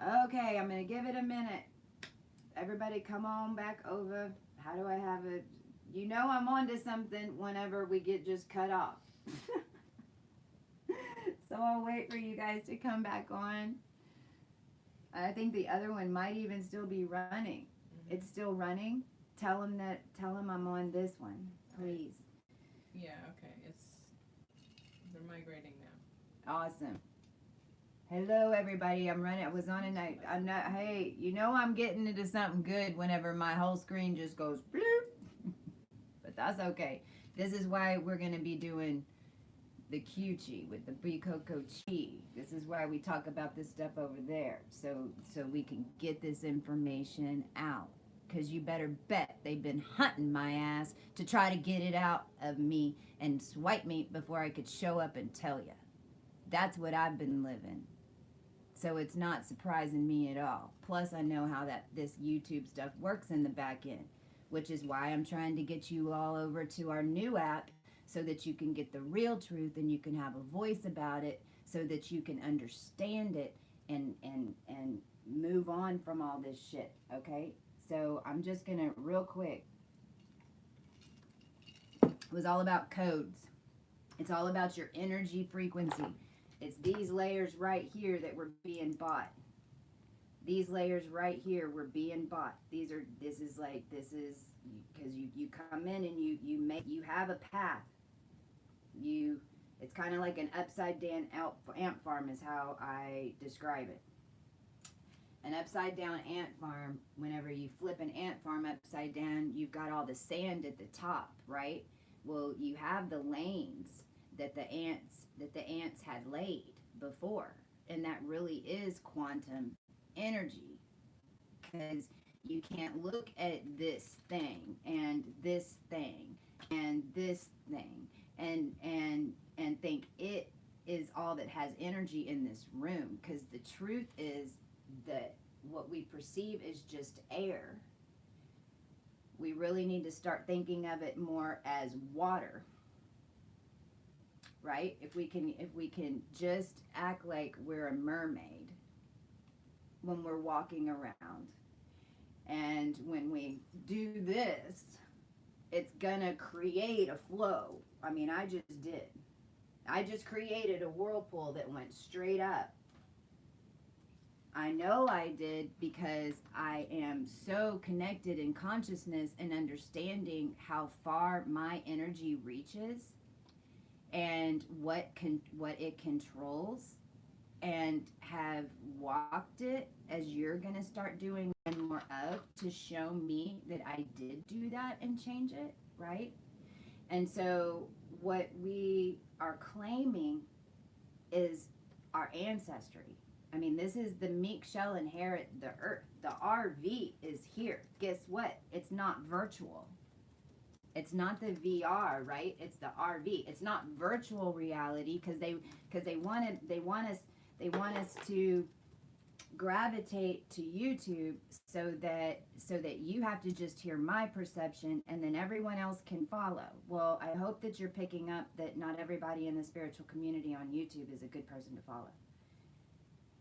Okay, I'm going to give it a minute. Everybody come on back over. How do I have it? You know I'm onto something whenever we get just cut off. So I'll wait for you guys to come back on. I think the other one might even still be running. It's still running. Tell them I'm on this one, please. Yeah, okay. They're migrating now. Awesome. Hello, everybody. I'm running. I was on a night. I'm not. Hey, you know I'm getting into something good whenever my whole screen just goes bloop. But that's okay. This is why we're gonna be doing the Q-Chi with the Bikoko Chi. This is why we talk about this stuff over there, so we can get this information out. Cause you better bet they've been hunting my ass to try to get it out of me and swipe me before I could show up and tell you. That's what I've been living. So it's not surprising me at all. Plus, I know how that this YouTube stuff works in the back end, which is why I'm trying to get you all over to our new app so that you can get the real truth and you can have a voice about it so that you can understand it and move on from all this shit, okay? So I'm just going to real quick. It was all about codes. It's all about your energy frequency. It's these layers right here that were being bought. These layers right here were being bought. This is because you come in and you have a path. It's kind of like an upside down ant farm is how I describe it. An upside down ant farm, whenever you flip an ant farm upside down, you've got all the sand at the top, right? Well, you have the lanes that the ants had laid before, and that really is quantum energy, because you can't look at this thing and this thing and this thing and think it is all that has energy in this room, because the truth is that what we perceive is just air. We really need to start thinking of it more as water, right? If we can just act like we're a mermaid when we're walking around, and when we do this, it's gonna create a flow. I mean, I just created a whirlpool that went straight up. I know I did because I am so connected in consciousness and understanding how far my energy reaches and what it controls, and have walked it, as you're going to start doing more of, to show me that I did do that and change it, right? And so what we are claiming is our ancestry. I mean, this is the meek shall inherit the earth. The RV is here. Guess what? It's not virtual. It's not the VR, right? It's the RV. It's not virtual reality, because they want us to gravitate to YouTube so that you have to just hear my perception and then everyone else can follow. Well, I hope that you're picking up that not everybody in the spiritual community on YouTube is a good person to follow.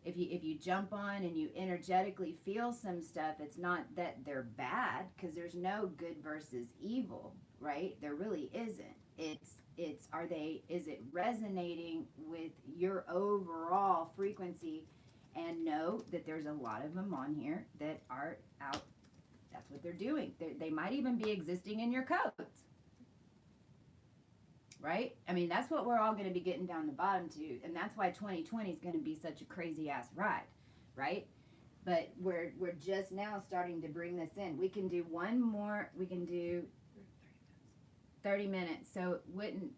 If you jump on and you energetically feel some stuff, it's not that they're bad, because there's no good versus evil, right? There really isn't. Is it resonating with your overall frequency? And know that there's a lot of them on here that are out. That's what they're doing. They might even be existing in your codes. Right? I mean, that's what we're all going to be getting down the bottom to. And that's why 2020 is going to be such a crazy ass ride. Right? But we're just now starting to bring this in. We can do one more. We can do 30 minutes. So wouldn't...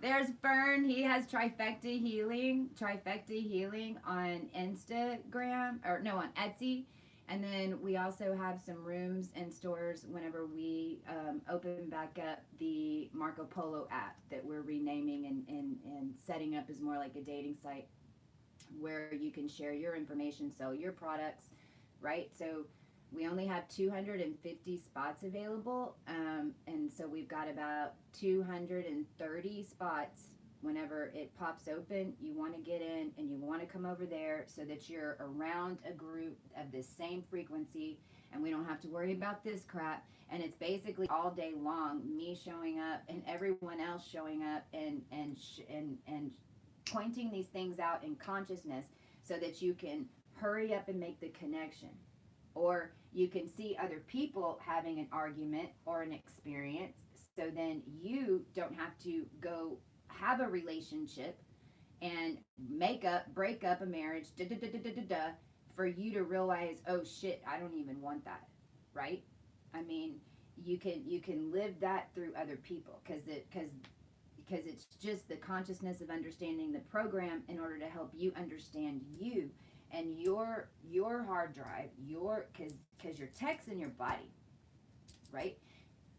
There's Fern. He has Trifecta Healing on Instagram, or no, on Etsy. And then we also have some rooms and stores whenever we open back up the Marco Polo app that we're renaming and setting up as more like a dating site where you can share your information, sell your products, right? So we only have 250 spots available, and so we've got about 230 spots whenever it pops open, you want to get in and you want to come over there so that you're around a group of the same frequency and we don't have to worry about this crap. And it's basically all day long me showing up and everyone else showing up and pointing these things out in consciousness so that you can hurry up and make the connection. Or you can see other people having an argument or an experience, so then you don't have to go have a relationship and break up a marriage, for you to realize, oh shit, I don't even want that, right? I mean, you can live that through other people because it's just the consciousness of understanding the program in order to help you understand you and your hard drive, because your tech's in your body, right?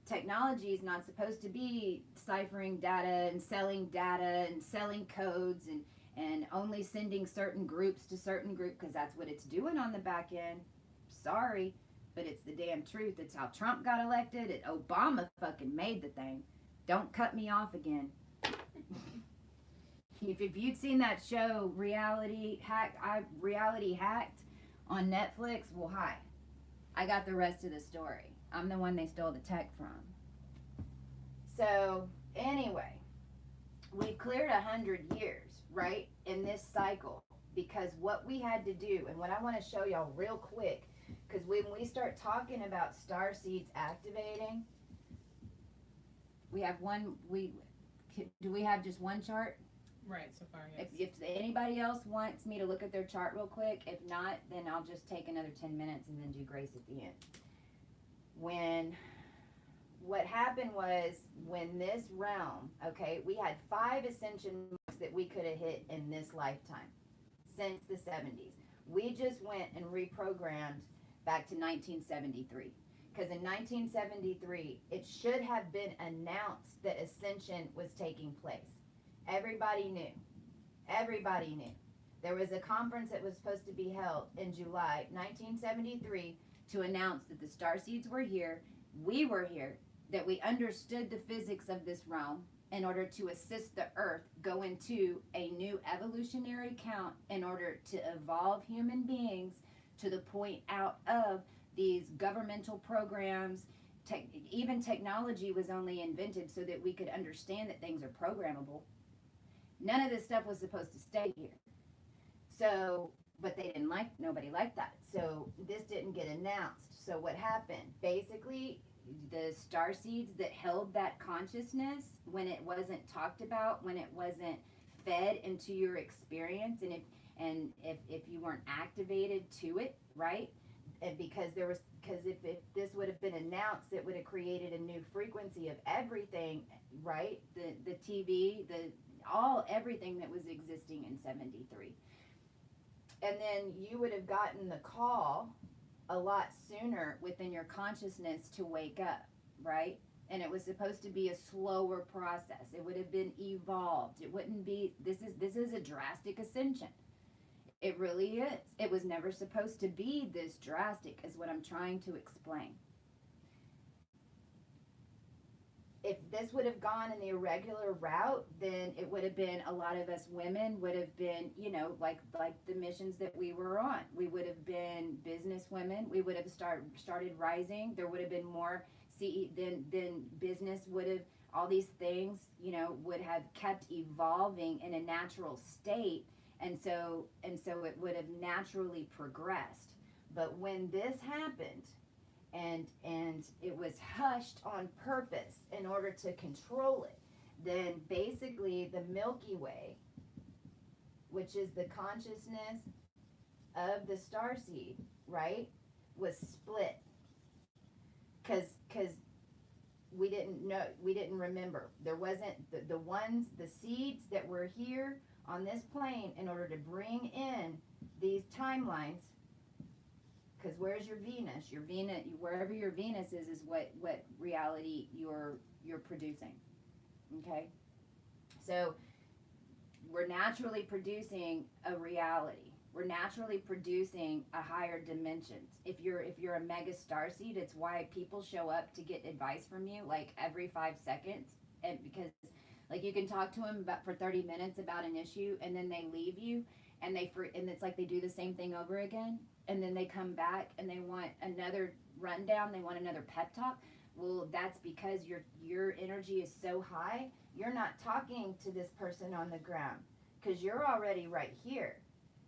Technology is not supposed to be ciphering data and selling codes and only sending certain groups to certain group, because that's what it's doing on the back end. Sorry, but it's the damn truth. It's how Trump got elected. Obama fucking made the thing. Don't cut me off again. If you'd seen that show, Reality Hacked on Netflix, well, hi. I got the rest of the story. I'm the one they stole the tech from. So, anyway, we've cleared 100 years, right, in this cycle, because what we had to do, and what I want to show y'all real quick, because when we start talking about StarSeeds activating, we have do we have just one chart? Right, so far, yes. If anybody else wants me to look at their chart real quick, if not, then I'll just take another 10 minutes and then do grace at the end. What happened was, when this realm, okay, we had 5 ascension marks that we could have hit in this lifetime since the 70s. We just went and reprogrammed back to 1973. Because in 1973, it should have been announced that ascension was taking place. Everybody knew. Everybody knew. There was a conference that was supposed to be held in July 1973 to announce that the StarSeeds were here, we were here, that we understood the physics of this realm in order to assist the Earth go into a new evolutionary count in order to evolve human beings to the point out of these governmental programs. Even technology was only invented so that we could understand that things are programmable. None of this stuff was supposed to stay here. So, but nobody liked that. So this didn't get announced. So what happened? Basically, the starseeds that held that consciousness, when it wasn't talked about, when it wasn't fed into your experience, and if you weren't activated to it, right? And because if this would have been announced, it would have created a new frequency of everything, right? The TV, everything that was existing in 73. And then you would have gotten the call a lot sooner within your consciousness to wake up, right? And it was supposed to be a slower process. It would have been evolved. It wouldn't be, this is a drastic ascension. It really is. It was never supposed to be this drastic, is what I'm trying to explain. If this would have gone in the irregular route, then it would have been, a lot of us women would have been, like the missions that we were on. We would have been business women. We would have started rising. There would have been more then business would have, all these things, would have kept evolving in a natural state. And so it would have naturally progressed. But when this happened, and it was hushed on purpose in order to control it, then basically the Milky Way, which is the consciousness of the starseed, right, was split. Because we didn't remember. There wasn't the seeds that were here on this plane in order to bring in these timelines. Because where's your Venus? Wherever your Venus is what reality you're producing. Okay? So we're naturally producing a reality. We're naturally producing a higher dimensions. If you're a mega starseed, it's why people show up to get advice from you like every 5 seconds, and because Like you can talk to them about for 30 minutes about an issue, and then they leave you, and and it's like they do the same thing over again, and then they come back and they want another rundown, they want another pep talk. Well, that's because your energy is so high, you're not talking to this person on the ground because you're already right here.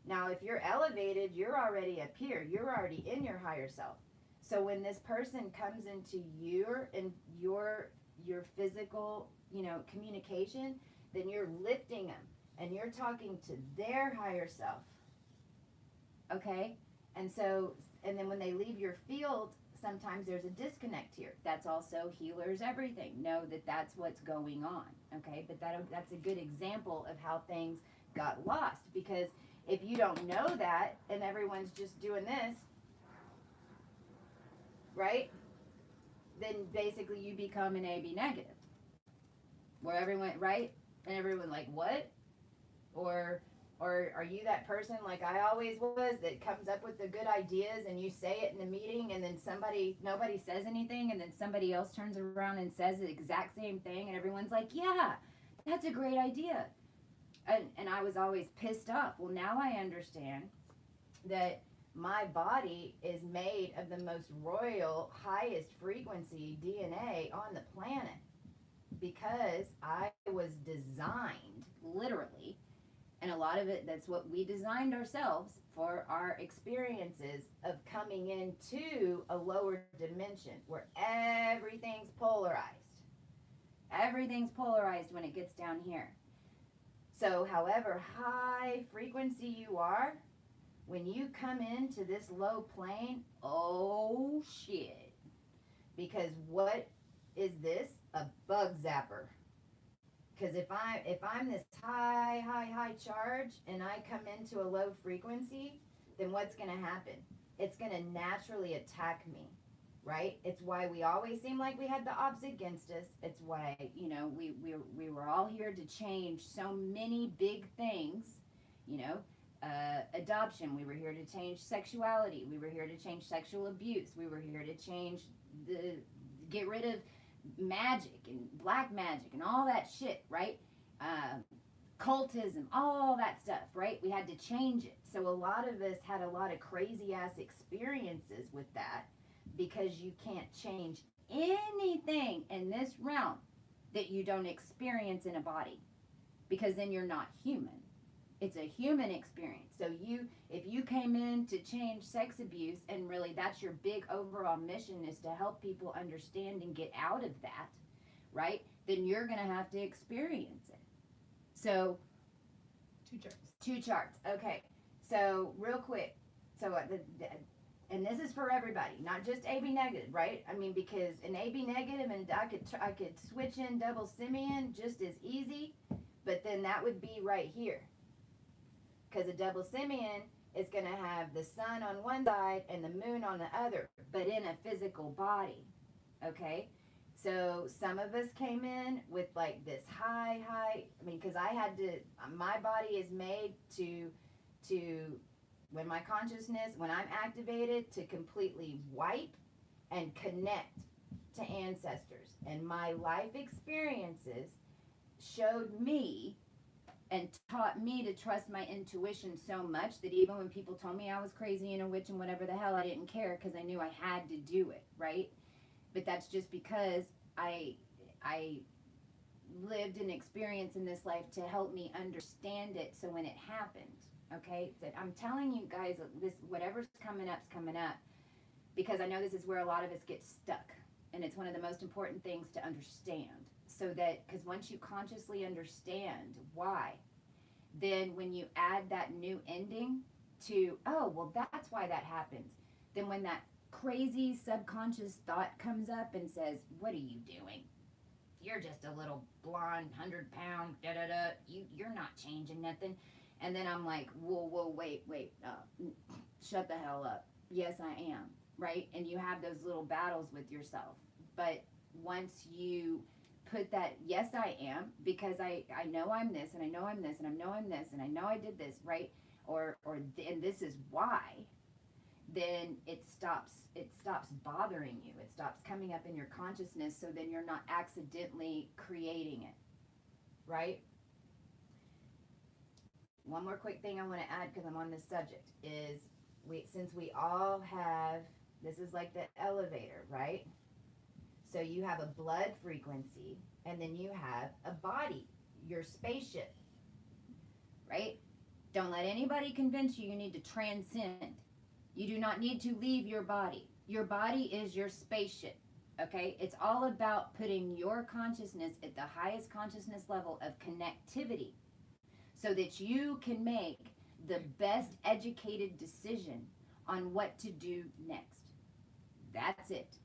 Now, if you're elevated, you're already up here. You're already in your higher self. So when this person comes into your physical, communication, then you're lifting them and you're talking to their higher self. Okay? And then when they leave your field, sometimes there's a disconnect here. That's also healers everything. Know that that's what's going on. Okay? But that's a good example of how things got lost, because if you don't know that and everyone's just doing this, right? Then basically you become an AB negative. Where everyone, right? And everyone like, what? Or are you that person like I always was that comes up with the good ideas and you say it in the meeting and then nobody says anything, and then somebody else turns around and says the exact same thing and everyone's like, yeah, that's a great idea. And I was always pissed off. Well, now I understand that my body is made of the most royal, highest frequency DNA on the planet, because I was designed, literally, and a lot of it, that's what we designed ourselves for, our experiences of coming into a lower dimension where everything's polarized. Everything's polarized when it gets down here. So however high frequency you are, when you come into this low plane, oh shit. Because what is this? A bug zapper. Because if I'm this high charge and I come into a low frequency, then what's going to happen? It's going to naturally attack me, right? It's why we always seem like we had the odds against us. It's why, we were all here to change so many big things, adoption. We were here to change sexuality. We were here to change sexual abuse. We were here to change get rid of magic and black magic and all that shit, right? Cultism, all that stuff, right? We had to change it. So a lot of us had a lot of crazy ass experiences with that, because you can't change anything in this realm that you don't experience in a body, because then you're not human. It's a human experience. So if you came in to change sex abuse, and really that's your big overall mission, is to help people understand and get out of that, right? Then you're going to have to experience it. So 2 charts. Okay. So real quick. So and this is for everybody, not just AB negative, right? I mean, because an AB negative, and I could switch in double simian just as easy, but then that would be right here. Because a double simian is going to have the sun on one side and the moon on the other, but in a physical body. Okay? So some of us came in with like this high, because my body is made to, when I'm activated, to completely wipe and connect to ancestors. And my life experiences showed me and taught me to trust my intuition so much that even when people told me I was crazy and a witch and whatever the hell, I didn't care, because I knew I had to do it, right? But that's just because I lived an experience in this life to help me understand it, so when it happened, okay, that I'm telling you guys, this, whatever's coming up's coming up, because I know this is where a lot of us get stuck, and it's one of the most important things to understand. So that, because once you consciously understand why, then when you add that new ending to, oh, well, that's why that happens, then when that crazy subconscious thought comes up and says, what are you doing? You're just a little blonde, 100-pound, da-da-da, you're not changing nothing. And then I'm like, whoa, wait, shut the hell up. Yes, I am, right? And you have those little battles with yourself. But once you put that, yes, I am, because I know I'm this, and I know I'm this, and I know I'm this, and I know I did this, right? And this is why, then it stops bothering you. It stops coming up in your consciousness, so then you're not accidentally creating it. right? One more quick thing I want to add because I'm on this subject is since we all have, this is like the elevator, right? So you have a blood frequency and then you have a body, your spaceship, right? Don't let anybody convince you need to transcend. You do not need to leave your body. Your body is your spaceship, okay? It's all about putting your consciousness at the highest consciousness level of connectivity so that you can make the best educated decision on what to do next. That's it.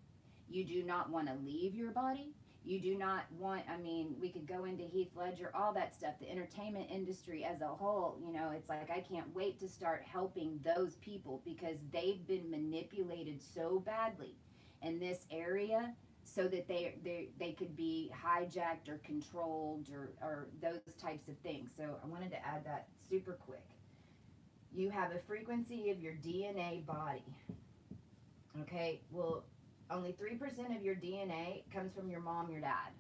You do not want to leave your body. You do not want, I mean, we could go into Heath Ledger, all that stuff, the entertainment industry as a whole. You know, it's like I can't wait to start helping those people because they've been manipulated so badly in this area so that they could be hijacked or controlled or those types of things. So I wanted to add that super quick. You have a frequency of your DNA body. Okay, well, only 3% of your DNA comes from your mom, your dad.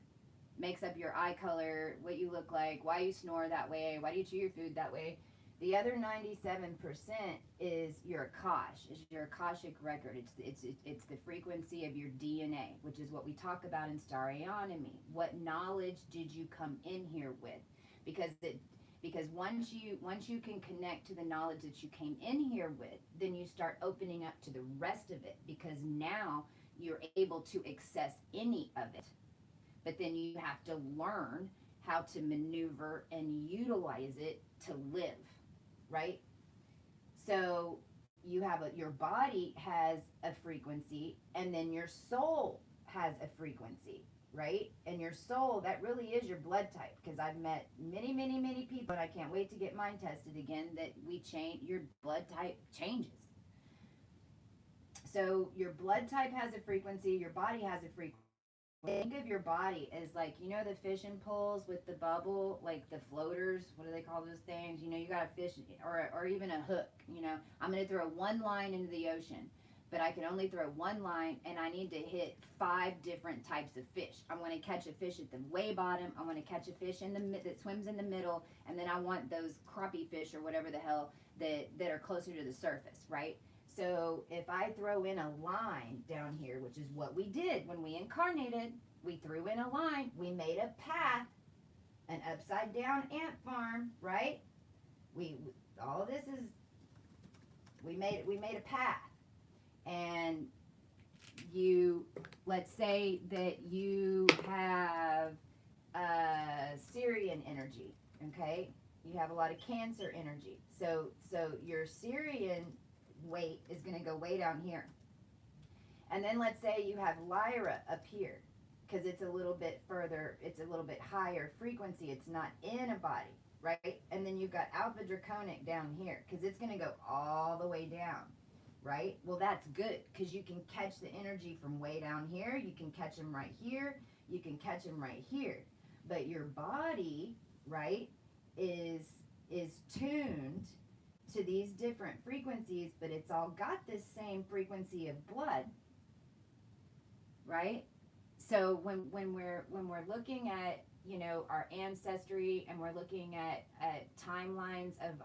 Makes up your eye color, what you look like, why you snore that way, why do you chew your food that way. The other 97% is your Akash, is your Akashic record. It's the frequency of your DNA, which is what we talk about in Starionomy. What knowledge did you come in here with? Because once you can connect to the knowledge that you came in here with, then you start opening up to the rest of it because now you're able to access any of it. But then you have to learn how to maneuver and utilize it to live, right? So you have your body has a frequency and then your soul has a frequency, right? And your soul, that really is your blood type because I've met many, many, many people and I can't wait to get mine tested again that your blood type changes. So your blood type has a frequency, your body has a frequency. Think of your body as like, you know, the fishing poles with the bubble, like the floaters. What do they call those things? You know, you got a fish or even a hook. You know, I'm going to throw one line into the ocean, but I can only throw one line and I need to hit 5 different types of fish. I want to catch a fish at the way bottom. I want to catch a fish that swims in the middle. And then I want those crappie fish or whatever the hell that are closer to the surface, right? So if I throw in a line down here, which is what we did when we incarnated, we threw in a line, we made a path, an upside down ant farm, right? We made a path. And let's say that you have Syrian energy, okay? You have a lot of Cancer energy. So your Syrian weight is going to go way down here. And then let's say you have Lyra up here because it's a little bit further, it's a little bit higher frequency. It's not in a body, right? And then you've got Alpha Draconic down here because it's going to go all the way down, right? Well, that's good because you can catch the energy from way down here. You can catch them right here. You can catch them right here. But your body, right, is tuned to these different frequencies, but it's all got this same frequency of blood, right? So when we're looking at, you know, our ancestry and we're looking at timelines of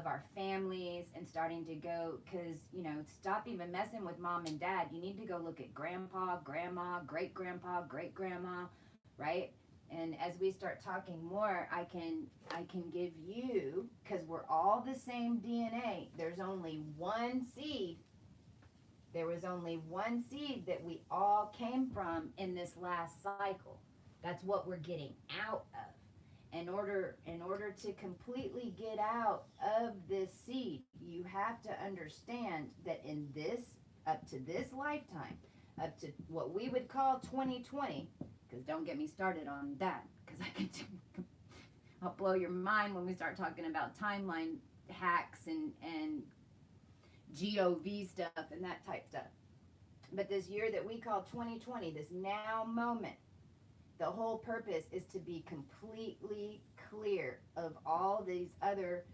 our families and starting to go, because, you know, stop even messing with mom and dad. You need to go look at grandpa, grandma, great grandpa, great grandma, right? And as we start talking more, I can give you, because we're all the same DNA, there's only one seed. There was only one seed that we all came from in this last cycle. That's what we're getting out of. In order to completely get out of this seed, you have to understand that in this, up to this lifetime, up to what we would call 2020, because don't get me started on that, because I'll blow your mind when we start talking about timeline hacks and GOV stuff and that type stuff. But this year that we call 2020, this now moment, the whole purpose is to be completely clear of all these other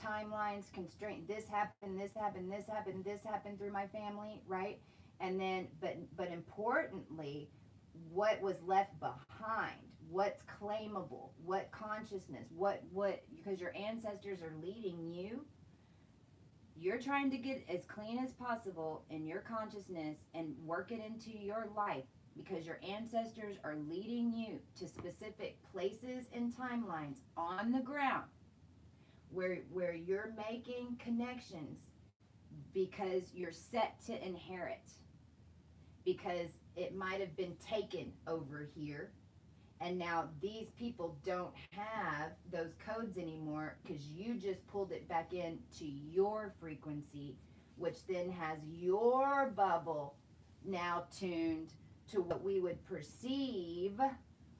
timelines, constraint. This happened, this happened, this happened, this happened through my family, right? And then, but importantly, what was left behind, what's claimable, what consciousness, what, because your ancestors are leading you. You're trying to get as clean as possible in your consciousness and work it into your life because your ancestors are leading you to specific places and timelines on the ground where you're making connections because you're set to inherit, because it might have been taken over here and now these people don't have those codes anymore because you just pulled it back into your frequency, which then has your bubble now tuned to what we would perceive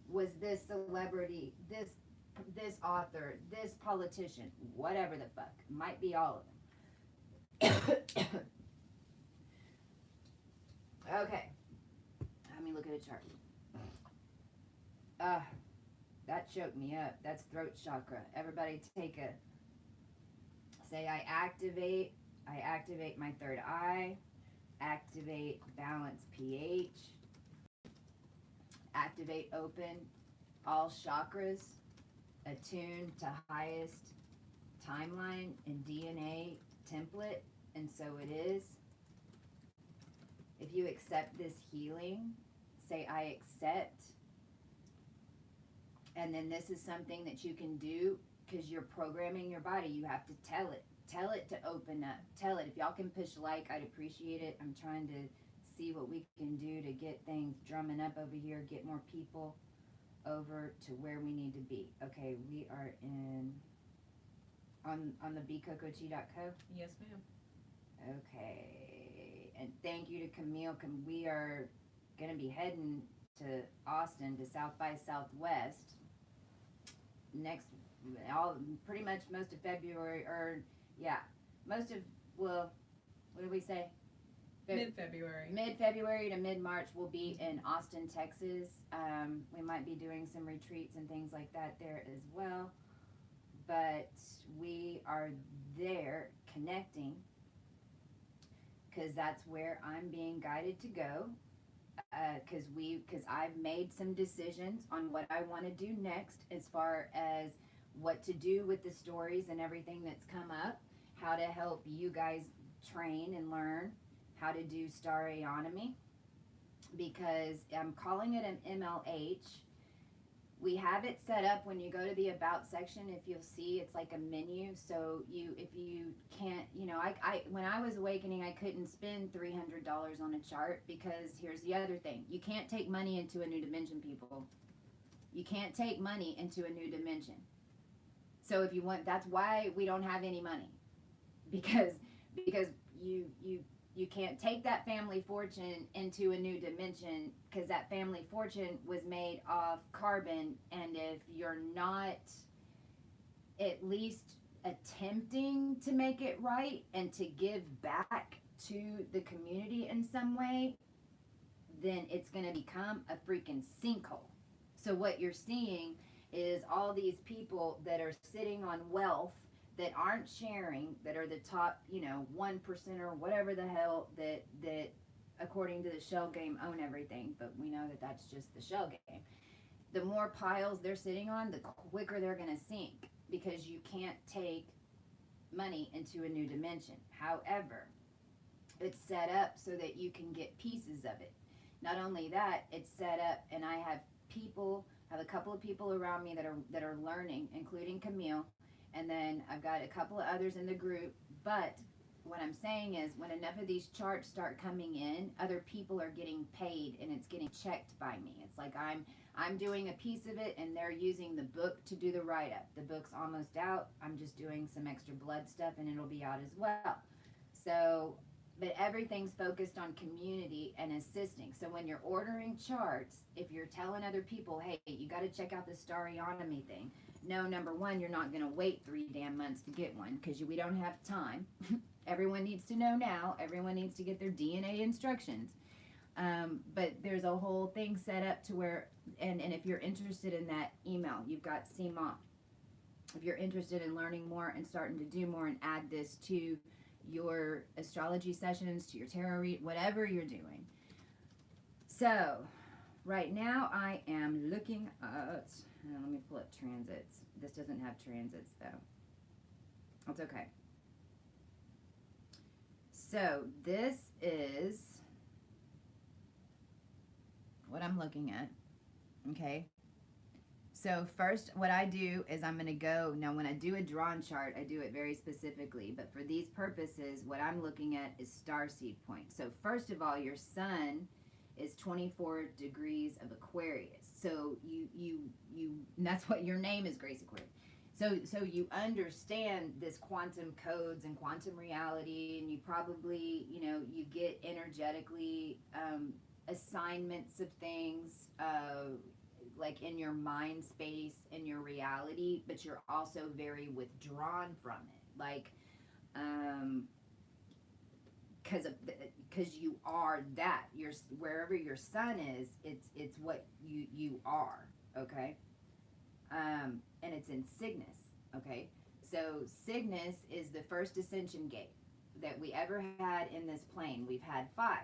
was this celebrity, this author, this politician, whatever the fuck. Might be all of them. Okay. Let me look at a chart. That choked me up. That's throat chakra. Everybody say I activate my third eye, activate balance pH, activate open all chakras, attune to highest timeline and DNA template, and so it is. If you accept this healing, say I accept. And then this is something that you can do because you're programming your body. You have to tell it. Tell it to open up. Tell it. If y'all can push like, I'd appreciate it. I'm trying to see what we can do to get things drumming up over here, get more people over to where we need to be. Okay, we are on the bcocochi.co. Yes, ma'am. Okay. And thank you to Camille. We are going to be heading to Austin to South by Southwest pretty much most of February, or most of, well, what did we say? Mid-February. Mid-February to mid-March we'll be in Austin, Texas. We might be doing some retreats and things like that there as well. But we are there connecting because that's where I'm being guided to go. Because I've made some decisions on what I want to do next as far as what to do with the stories and everything that's come up, how to help you guys train and learn how to do Starionomy, because I'm calling it an MLH. We have it set up when you go to the About section. If you'll see, it's like a menu. So if you can't, I when I was awakening, I couldn't spend $300 on a chart because here's the other thing. You can't take money into a new dimension, people. You can't take money into a new dimension. So if you want, that's why we don't have any money, because you can't take that family fortune into a new dimension because that family fortune was made off carbon. And if you're not at least attempting to make it right and to give back to the community in some way, then it's going to become a freaking sinkhole. So what you're seeing is all these people that are sitting on wealth that aren't sharing, that are the top, 1% or whatever the hell that according to the shell game own everything, but we know that that's just the shell game. The more piles they're sitting on, the quicker they're going to sink because you can't take money into a new dimension. However, it's set up so that you can get pieces of it. Not only that, it's set up, and I have a couple of people around me that are learning, including Camille. And then I've got a couple of others in the group. But what I'm saying is when enough of these charts start coming in, other people are getting paid and it's getting checked by me. It's like I'm doing a piece of it and they're using the book to do the write-up. The book's almost out. I'm just doing some extra blood stuff and it'll be out as well. So, but everything's focused on community and assisting. So when you're ordering charts, if you're telling other people, hey, you got to check out the Starionomy thing. No, number one, you're not going to wait 3 damn months to get one because we don't have time. Everyone needs to know now. Everyone needs to get their DNA instructions. But there's a whole thing set up to where, and if you're interested in that, email. You've got CMOP. If you're interested in learning more and starting to do more and add this to your astrology sessions, to your tarot read, whatever you're doing. So, Right now, I am looking at. Let me pull up transits. This doesn't have transits though. That's okay. So this is what I'm looking at. Okay. So first, what I do is I'm going to go, now when I do a drawn chart, I do it very specifically, but for these purposes, what I'm looking at is starseed point. So first of all, your sun is 24 degrees of Aquarius. So and that's what your name is, Grace Aquarius. So you understand this quantum codes and quantum reality, and you probably, you get energetically assignments of things, like in your mind space, in your reality, but you're also very withdrawn from it. Like, because you are that. You're wherever your sun is. It's what you are. Okay. And it's in Cygnus. Okay. So Cygnus is the first ascension gate that we ever had in this plane. We've had 5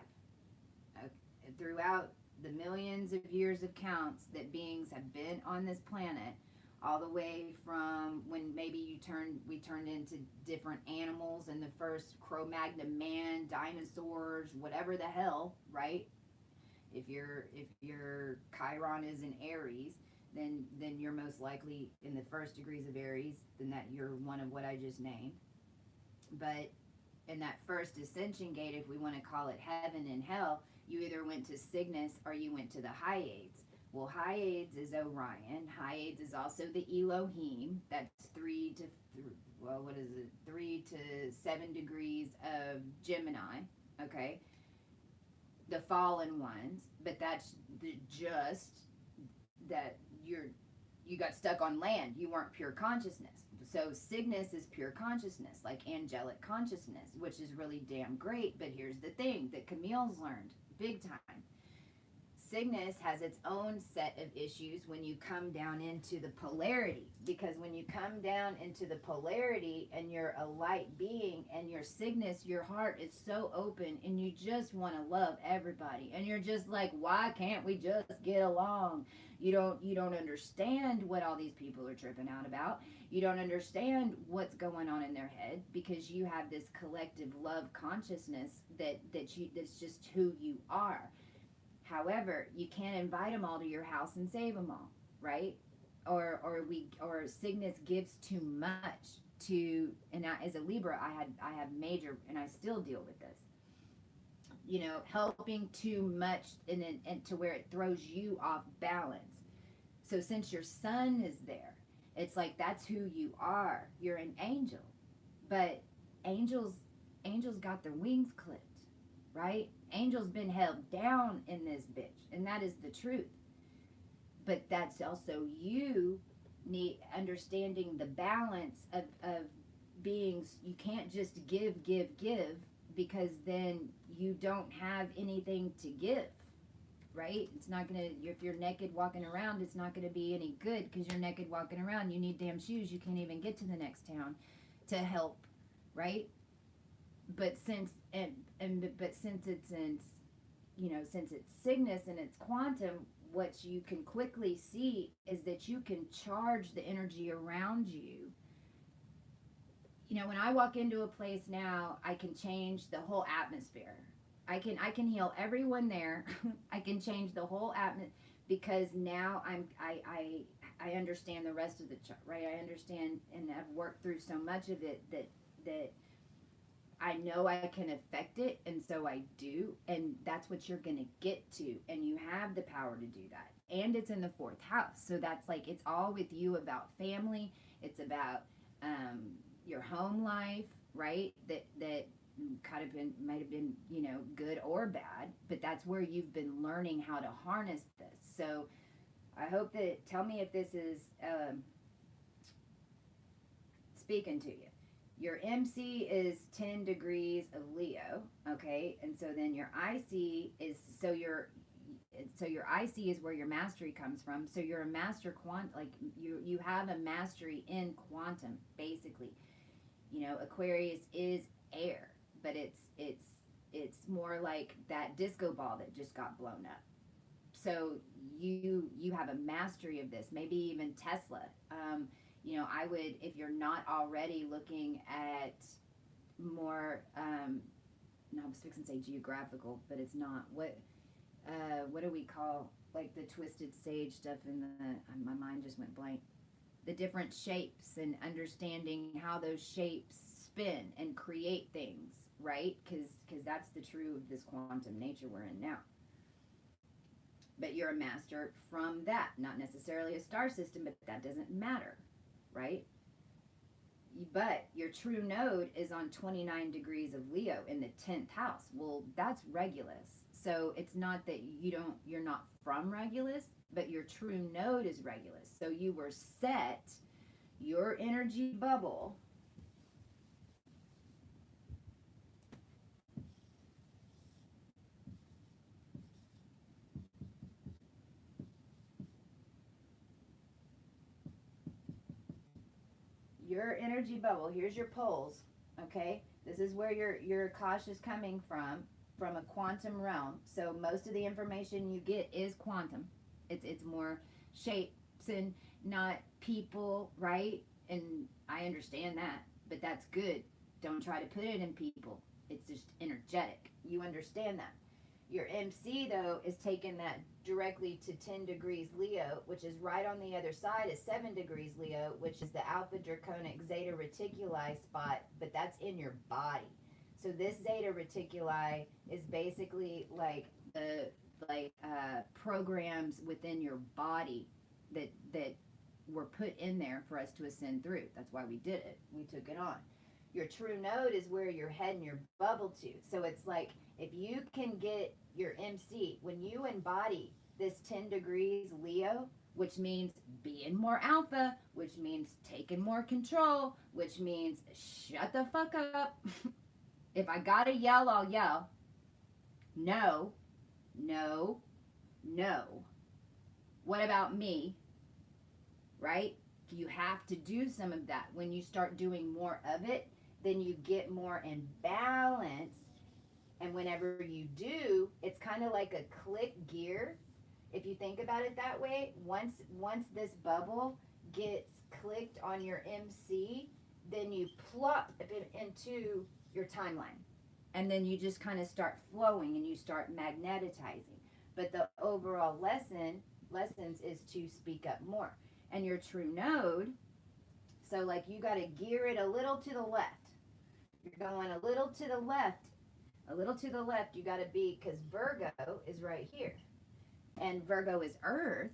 throughout the millions of years of counts that beings have been on this planet, all the way from when maybe we turned into different animals in the first Cro-Magnon man, dinosaurs, whatever the hell, right? If your Chiron is in Aries, then you're most likely in the first degrees of Aries, then that you're one of what I just named. But in that first ascension gate, if we want to call it heaven and hell, you either went to Cygnus or you went to the Hyades. Well, Hyades is Orion. Hyades is also the Elohim. That's 3 to 7 degrees of Gemini. Okay, the fallen ones. But that's just that you got stuck on land. You weren't pure consciousness. So Cygnus is pure consciousness, like angelic consciousness, which is really damn great. But here's the thing that Camille's learned big time. Cygnus has its own set of issues when you come down into the polarity, because when you come down into the polarity and you're a light being, and your Cygnus, your heart is so open and you just want to love everybody, and you're just like, why can't we just get along? You don't understand what all these people are tripping out about. You don't understand what's going on in their head, because you have this collective love consciousness that's just who you are. However, you can't invite them all to your house and save them all, right? Or Cygnus gives too much to, and as a Libra, I have major, and I still deal with this. Helping too much and to where it throws you off balance. So since your sun is there, it's like that's who you are. You're an angel, but angels got their wings clipped, right? Angels been held down in this bitch, and that is the truth. But that's also you need understanding the balance of beings. You can't just give, because then you don't have anything to give, right? It's not gonna, if you're naked walking around, it's not gonna be any good, because you're naked walking around. You need damn shoes. You can't even get to the next town to help, right? But since since it's in, since it's Cygnus and it's quantum, what you can quickly see is that you can charge the energy around you. When I walk into a place now, I can change the whole atmosphere. I can heal everyone there. I can change the whole atmosphere, because now I understand the rest of the chart, right? I understand, and I've worked through so much of it that I know I can affect it, and so I do, and that's what you're going to get to, and you have the power to do that. And it's in the 4th house, so that's like, it's all with you about family. It's about your home life, right? That kind of might have been, good or bad, but that's where you've been learning how to harness this. So I hope that, tell me if this is speaking to you. Your MC is 10 degrees of Leo, okay? And so then your IC is, so your IC is where your mastery comes from. So you're a master like you have a mastery in quantum, basically. Aquarius is air, but it's more like that disco ball that just got blown up. So you have a mastery of this, maybe even Tesla. I would, if you're not already looking at more, no, I was fixing to say geographical, but it's not. What do we call like the twisted sage stuff in the? My mind just went blank. The different shapes and understanding how those shapes spin and create things, right? Because that's the true of this quantum nature we're in now. But you're a master from that, not necessarily a star system, but that doesn't matter, right? But your true node is on 29 degrees of Leo in the 10th house. Well, that's Regulus. So it's not that you're not from Regulus, but your true node is Regulus. So you were set, your energy bubble. Your energy bubble, here's your poles, okay? This is where your Akash is coming from a quantum realm. So most of the information you get is quantum. It's more shapes and not people, right? And I understand that, but that's good. Don't try to put it in people. It's just energetic. You understand that. Your MC, though, is taking that directly to 10 degrees Leo, which is right on the other side is 7 degrees Leo, which is the Alpha Draconic Zeta Reticuli spot, but that's in your body. So this Zeta Reticuli is basically like the programs within your body that were put in there for us to ascend through. That's why we did it. We took it on. Your true node is where you're heading your bubble to. So it's like if you can get your MC, when you embody this 10 degrees Leo, which means being more alpha, which means taking more control, which means shut the fuck up. If I gotta yell, I'll yell. No, no, no. What about me? Right? You have to do some of that. When you start doing more of it, then you get more in balance. And whenever you do, it's kind of like a click gear. If you think about it that way, once this bubble gets clicked on your MC, then you plop it into your timeline. And then you just kind of start flowing and you start magnetizing. But the overall lessons is to speak up more. And your true node, so like you got to gear it a little to the left. You're going a little to the left. A little to the left you got to be, because Virgo is right here. And Virgo is Earth,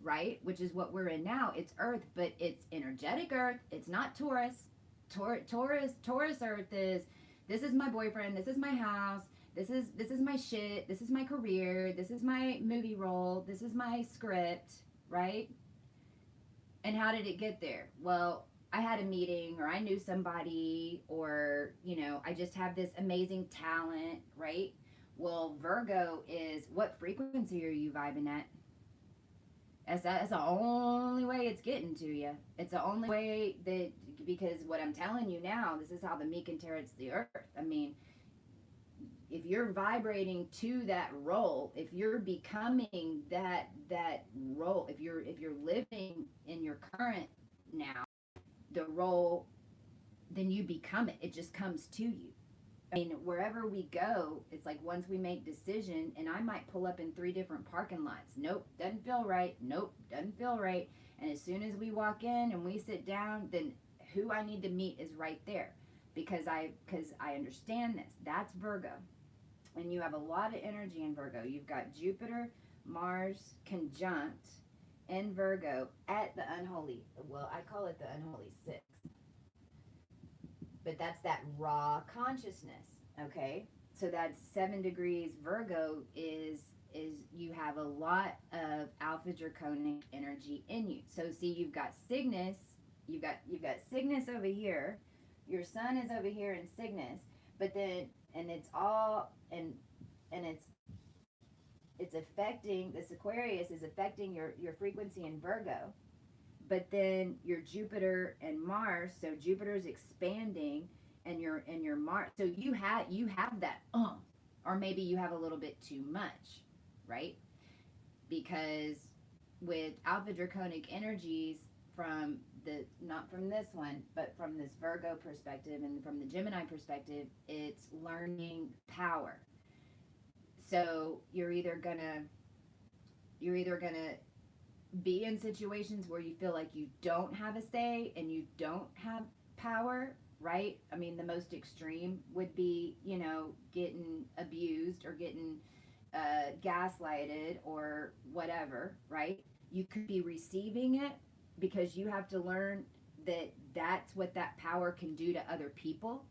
right? Which is what we're in now. It's Earth, but it's energetic Earth. It's not Taurus. Taurus Earth is, this is my boyfriend. This is my house. This is my shit. This is my career. This is my movie role. This is my script, right? And how did it get there? Well, I had a meeting, or I knew somebody, or, I just have this amazing talent, right? Well, Virgo is, what frequency are you vibing at? That's the only way it's getting to you. It's the only way that, because what I'm telling you now, this is how the meek inherits the earth. I mean, if you're vibrating to that role, if you're becoming that role, if you're living in your current now, the role, then you become it. It just comes to you. I mean, wherever we go, it's like once we make decision, and I might pull up in 3 different parking lots. Nope, doesn't feel right. Nope, doesn't feel right. And as soon as we walk in and we sit down, then who I need to meet is right there, because I understand this. That's Virgo. And you have a lot of energy in Virgo. You've got Jupiter, Mars conjunct in Virgo at the unholy, well, I call it the unholy 6. But that's that raw consciousness, okay? So that's 7 degrees Virgo is you have a lot of alpha draconic energy in you. So see, you've got Cygnus, you've got Cygnus over here, your sun is over here in Cygnus, but then, and it's all, and it's affecting, this Aquarius is affecting your frequency in Virgo. But then your Jupiter and Mars, so Jupiter's expanding, and your Mars, so you have that or maybe you have a little bit too much, right? because with alpha draconic energies, from the, not from this one, but from this Virgo perspective and from the Gemini perspective, it's learning power. So you're either gonna be in situations where you feel like you don't have a say and you don't have power, right? I mean, the most extreme would be, getting abused or getting gaslighted or whatever, right? You could be receiving it because you have to learn that that's what that power can do to other people.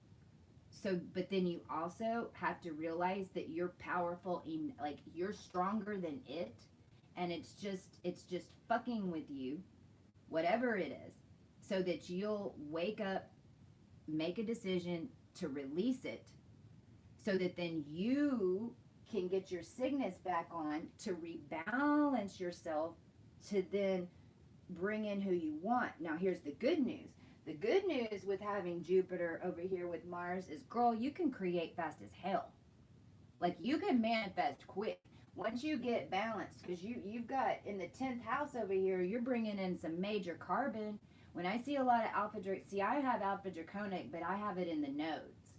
So, but then you also have to realize that you're powerful in, like, you're stronger than it, and it's just fucking with you, whatever it is, so that you'll wake up, make a decision to release it, so that then you can get your cygnus back on to rebalance yourself, to then bring in who you want. Now, here's the good news. The good news with having Jupiter over here with Mars is, girl, you can create fast as hell. Like, you can manifest quick once you get balanced, because you've got in the 10th house over here, you're bringing in some major carbon. When I see a lot of I have alpha draconic, but I have it in the nodes.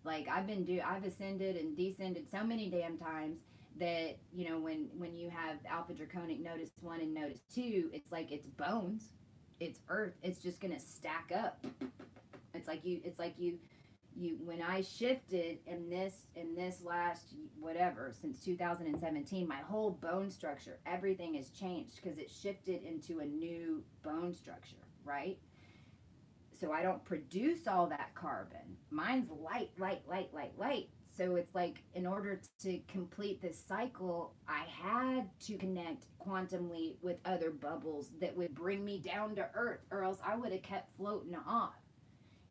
Like, I've ascended and descended so many damn times that, when you have alpha draconic notice 1 and notice 2, it's like it's bones, it's earth, it's just gonna stack up. It's like you when I shifted in this last, whatever, since 2017, my whole bone structure, everything has changed because it shifted into a new bone structure, right? So I don't produce all that carbon. Mine's light. So it's like, in order to complete this cycle, I had to connect quantumly with other bubbles that would bring me down to earth, or else I would have kept floating off.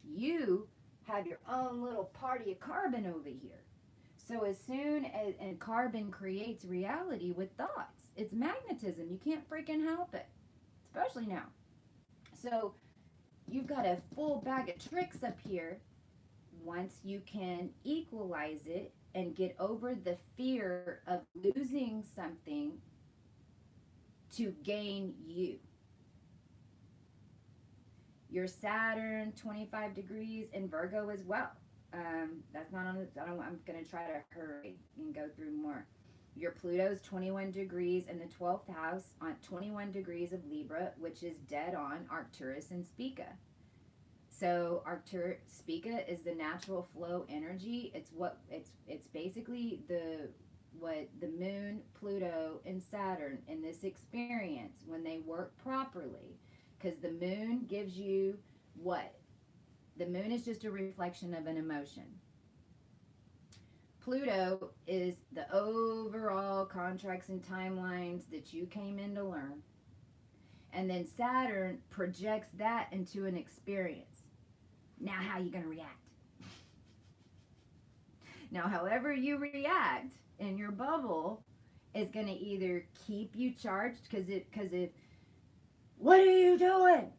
You have your own little party of carbon over here. So as soon as, and carbon creates reality with thoughts. It's magnetism. You can't freaking help it, especially now. So you've got a full bag of tricks up here. Once you can equalize it and get over the fear of losing something to gain you. Your Saturn 25 degrees in Virgo as well. That's not on the, I'm going to try to hurry and go through more. Your Pluto's 21 degrees in the 12th house on 21 degrees of Libra, which is dead on Arcturus and Spica. So Spica is the natural flow energy. It's basically what the moon, Pluto, and Saturn in this experience, when they work properly. Because the moon gives you what? The moon is just a reflection of an emotion. Pluto is the overall contracts and timelines that you came in to learn. And then Saturn projects that into an experience. Now, how are you going to react? Now, however you react in your bubble is going to either keep you charged, because if, what are you doing?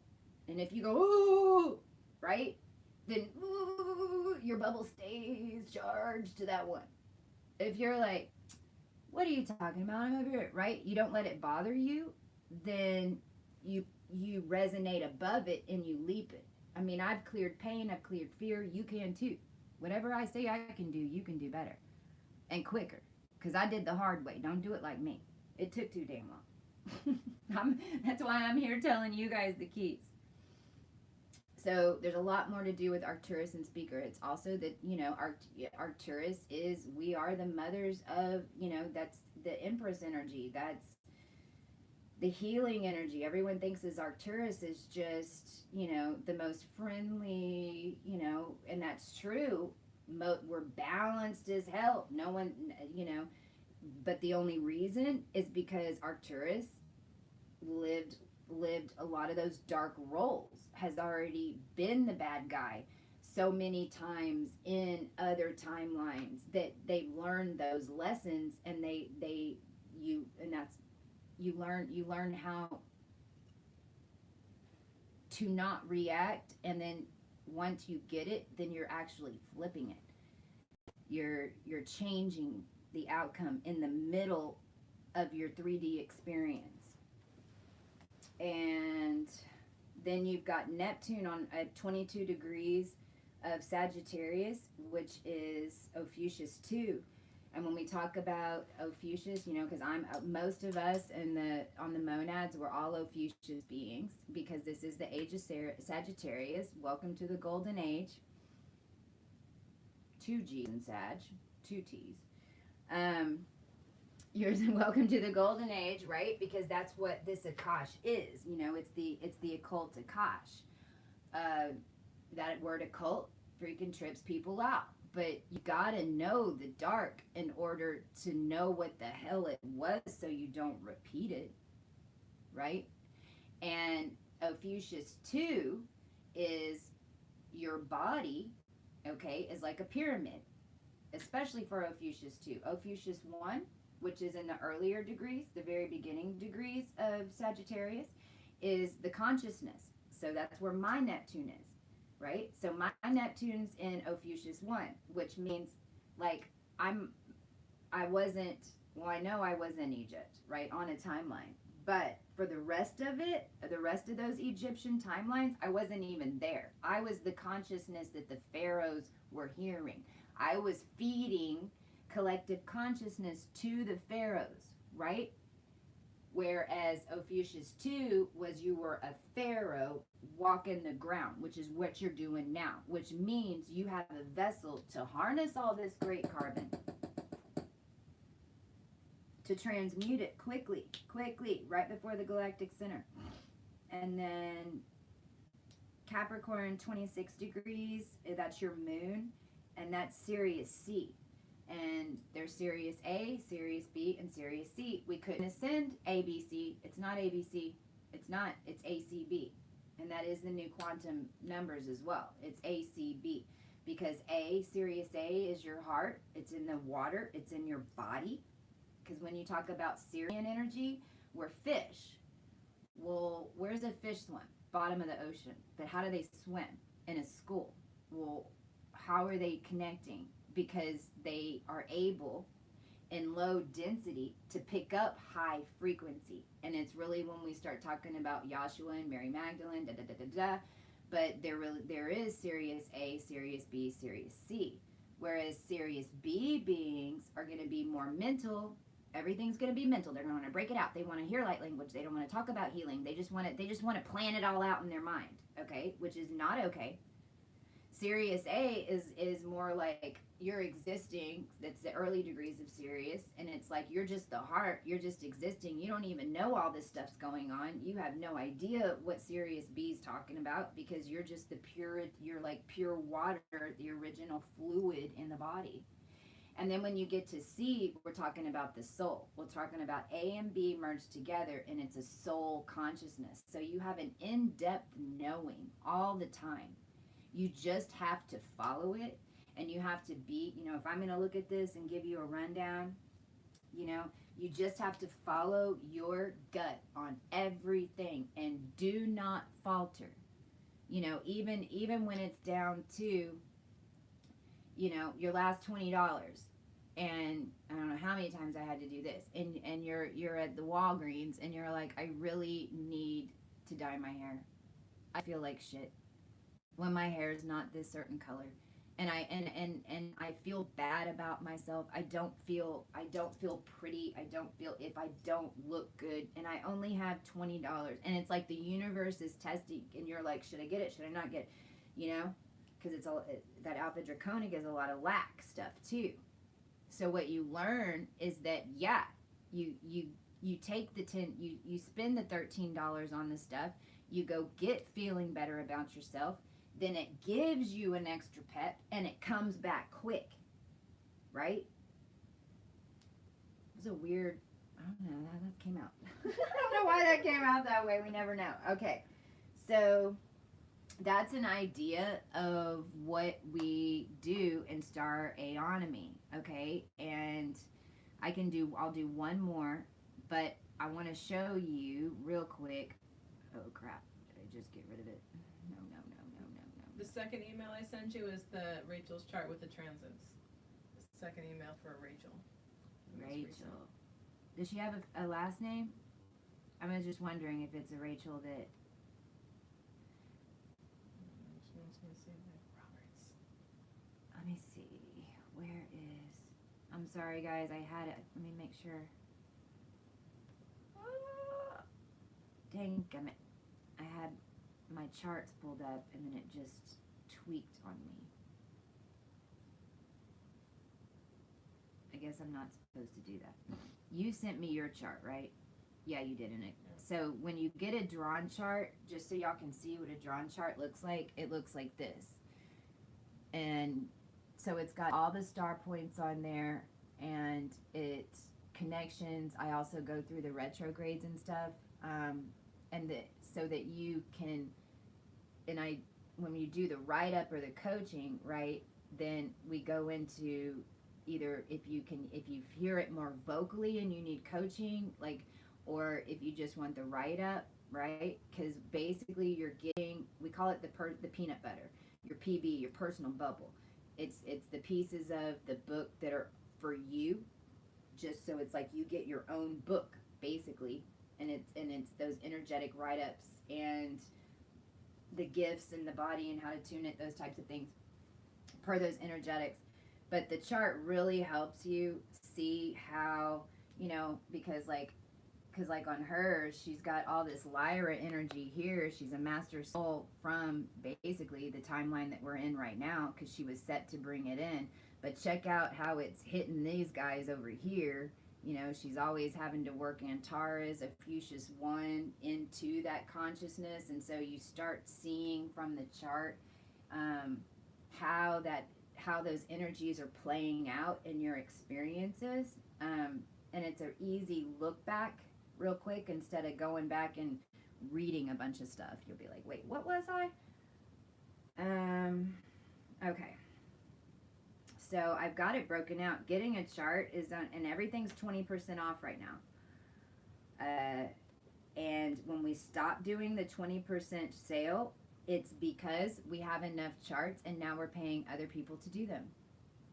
And if you go, ooh, right? Then, ooh, your bubble stays charged to that one. If you're like, what are you talking about? I'm over here, right? You don't let it bother you, then you resonate above it and you leap it. I mean, I've cleared pain, I've cleared fear. You can too. Whatever I say I can do, you can do better and quicker. Because I did the hard way. Don't do it like me. It took too damn long. That's why I'm here telling you guys the keys. So there's a lot more to do with Arcturus and Spica. It's also that, Arcturus is, we are the mothers of, that's the Empress energy. That's the healing energy. Everyone thinks as Arcturus is just, the most friendly, and that's true. We're balanced as hell. No one, but the only reason is because Arcturus lived a lot of those dark roles, has already been the bad guy so many times in other timelines that they've learned those lessons, and you learn how to not react, and then once you get it, then you're actually flipping it. You're changing the outcome in the middle of your 3D experience. And then you've got Neptune on at 22 degrees of Sagittarius, which is Ophiuchus 2. And when we talk about Ophiuchus, you know, because most of us on the monads, we're all Ophiuchus beings, because this is the age of Sagittarius. Welcome to the golden age. 2 G's in Sag, 2 T's. You're welcome to the golden age, right? Because that's what this Akash is. You know, it's the occult Akash. That word occult freaking trips people out. But you gotta know the dark in order to know what the hell it was, so you don't repeat it, right? And Ophiuchus 2 is your body, okay, is like a pyramid, especially for Ophiuchus 2. Ophiuchus 1, which is in the earlier degrees, the very beginning degrees of Sagittarius, is the consciousness. So that's where my Neptune is, right? So my Neptune's in Ophiuchus 1, which means, like, I know I was in Egypt, right, on a timeline. But for the rest of those Egyptian timelines, I wasn't even there. I was the consciousness that the pharaohs were hearing. I was feeding collective consciousness to the pharaohs, right? Whereas Ophiuchus 2 was you were a pharaoh walking the ground, which is what you're doing now, which means you have a vessel to harness all this great carbon, to transmute it quickly, right before the galactic center. And then Capricorn 26 degrees, that's your moon, and that's Sirius C. And there's Sirius A, Sirius B, and Sirius C. We couldn't ascend ABC. It's not ABC. It's ACB. And that is the new quantum numbers as well. It's ACB. Because Sirius A is your heart. It's in the water. It's in your body. Because when you talk about Sirian energy, we're fish. Well, where's a fish swim? Bottom of the ocean. But how do they swim? In a school. Well, how are they connecting? Because they are able in low density to pick up high frequency. And it's really when we start talking about Yahshua and Mary Magdalene, but there is Sirius A, Sirius B, Sirius C. Whereas Sirius B beings are going to be more mental. Everything's going to be mental. They're going to want to break it out. They want to hear light language. They don't want to talk about healing. They just want to plan it all out in their mind, okay? Which is not okay. Sirius A is more like you're existing. That's the early degrees of Sirius, and it's like you're just the heart. You're just existing. You don't even know all this stuff's going on. You have no idea what Sirius B is talking about, because you're just you're like pure water, the original fluid in the body. And then when you get to C, we're talking about the soul. We're talking about A and B merged together, and it's a soul consciousness. So you have an in-depth knowing all the time. You just have to follow it, and you have to be, if I'm going to look at this and give you a rundown, you just have to follow your gut on everything and do not falter. Even when it's down to, your last $20, and I don't know how many times I had to do this, and you're at the Walgreens, and you're like, I really need to dye my hair. I feel like shit when my hair is not this certain color, and I feel bad about myself. I don't feel pretty. I don't feel, if I don't look good, and I only have $20, and it's like the universe is testing, and you're like, should I get it? Should I not get it? Because that Alpha Draconic is a lot of lack stuff too. So what you learn is that you take the you spend the $13 on this stuff. You go get feeling better about yourself. Then it gives you an extra pep, and it comes back quick, right? It was a weird, I don't know, that came out. I don't know why that came out that way. We never know. Okay, so that's an idea of what we do in Star Aonomy, okay? And I'll do one more, but I want to show you real quick. Oh, crap. Did I just get rid of it? No. The second email I sent you is the Rachel's chart with the transits. The second email for Rachel. Does she have a last name? I was just wondering if it's a Rachel that. Roberts. Let me see. Where is? I'm sorry, guys. I had it. Let me make sure. Dang gummit. I had my charts pulled up and then it just tweaked on me. I guess I'm not supposed to do that. You sent me your chart, right? Yeah, you did, Nick. So when you get a drawn chart, just so y'all can see what a drawn chart looks like, it looks like this. And so it's got all the star points on there and it's connections. I also go through the retrogrades and stuff. So that you can, and when you do the write-up or the coaching, right, then we go into either if you hear it more vocally and you need coaching, like, or if you just want the write-up, right, because basically you're getting, we call it the peanut butter, your PB, your personal bubble. It's the pieces of the book that are for you, just so it's like you get your own book, basically. And it's those energetic write-ups and the gifts in the body and how to tune it, those types of things per those energetics. But the chart really helps you see how, because like on hers, she's got all this Lyra energy here. She's a master soul from basically the timeline that we're in right now, because she was set to bring it in. But check out how it's hitting these guys over here. She's always having to work Antares, a Fuchsius 1 into that consciousness. And so you start seeing from the chart how those energies are playing out in your experiences. And it's an easy look back real quick instead of going back and reading a bunch of stuff. You'll be like, wait, what was I? Okay. So I've got it broken out. Getting a chart is on, and everything's 20% off right now. And when we stop doing the 20% sale, it's because we have enough charts and now we're paying other people to do them.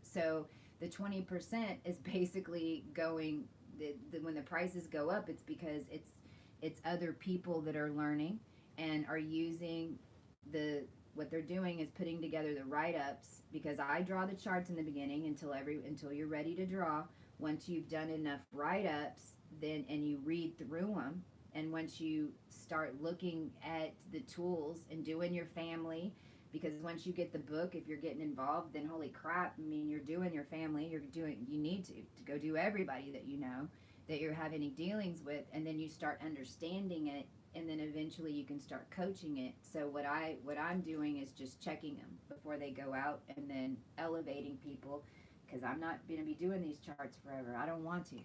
So the 20% is basically going, when the prices go up, it's because it's other people that are learning and are using what they're doing is putting together the write-ups, because I draw the charts in the beginning until you're ready to draw. Once you've done enough write-ups, then and you read through them, and once you start looking at the tools and doing your family, because once you get the book, if you're getting involved, then holy crap, I mean, you're doing your family, you need to go do everybody that you know that you have any dealings with, and then you start understanding it. And then eventually you can start coaching it. So what I'm doing is just checking them before they go out, and then elevating people, because I'm not going to be doing these charts forever. I don't want to.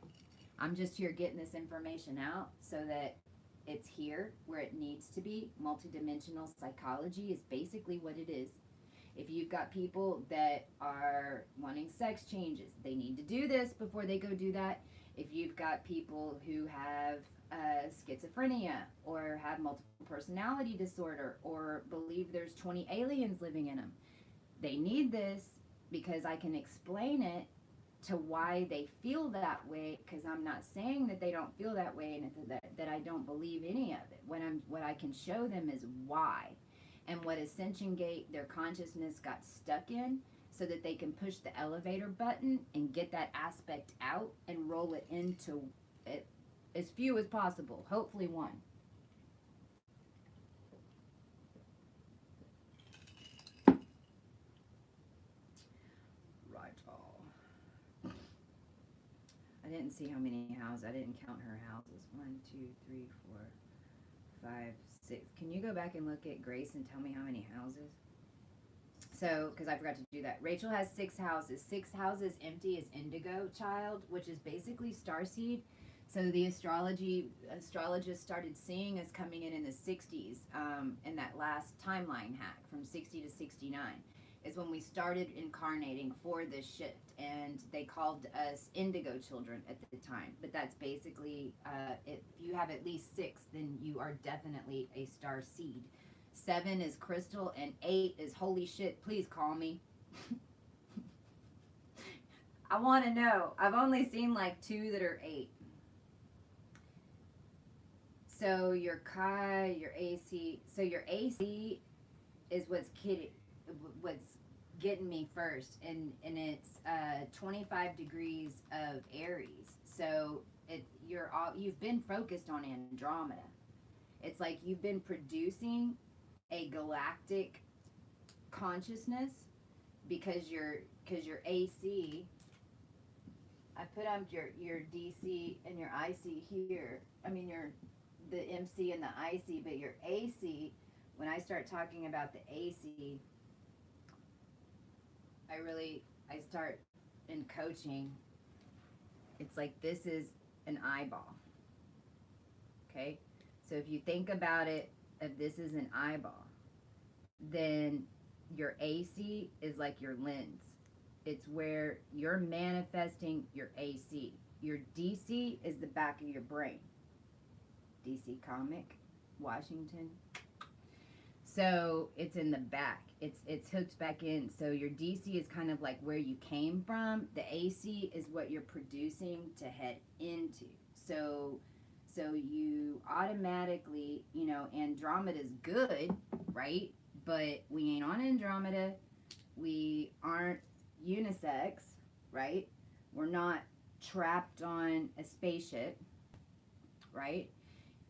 I'm just here getting this information out so that it's here where it needs to be. Multidimensional psychology is basically what it is. If you've got people that are wanting sex changes, they need to do this before they go do that. If you've got people who have schizophrenia or have multiple personality disorder or believe there's 20 aliens living in them, they need this, because I can explain it to why they feel that way, because I'm not saying that they don't feel that way and that I don't believe any of it. What I can show them is why, and what ascension gate their consciousness got stuck in, so that they can push the elevator button and get that aspect out and roll it into it, as few as possible, hopefully one. Right. I didn't see how many houses. I didn't count her houses. 1, 2, 3, 4, 5, 6. Can you go back and look at Grace and tell me how many houses? So, because I forgot to do that. Rachel has 6 houses. 6 houses empty is indigo, child, which is basically starseed. So the astrologists started seeing us coming in the 60s, in that last timeline hack from 60 to 69 is when we started incarnating for this shift, and they called us indigo children at the time. But that's basically, if you have at least 6, then you are definitely a star seed. 7 is crystal, and 8 is holy shit, please call me. I want to know. I've only seen like 2 that are 8. So your Chi, your AC. So your AC is what's getting me first, and it's 25 degrees of Aries. So you've been focused on Andromeda. It's like you've been producing a galactic consciousness because your AC. I put on your DC and your IC here. I mean the MC and the IC, but your AC. When I start talking about the AC, I start in coaching. It's like this is an eyeball. Okay, so if you think about it, if this is an eyeball, then your AC is like your lens. It's where you're manifesting your AC. Your DC is the back of your brain. DC comic, Washington. So it's in the back. It's hooked back in. So your DC is kind of like where you came from. The AC is what you're producing to head into. So you automatically, Andromeda's good, right? But we ain't on Andromeda. We aren't unisex, right? We're not trapped on a spaceship, right?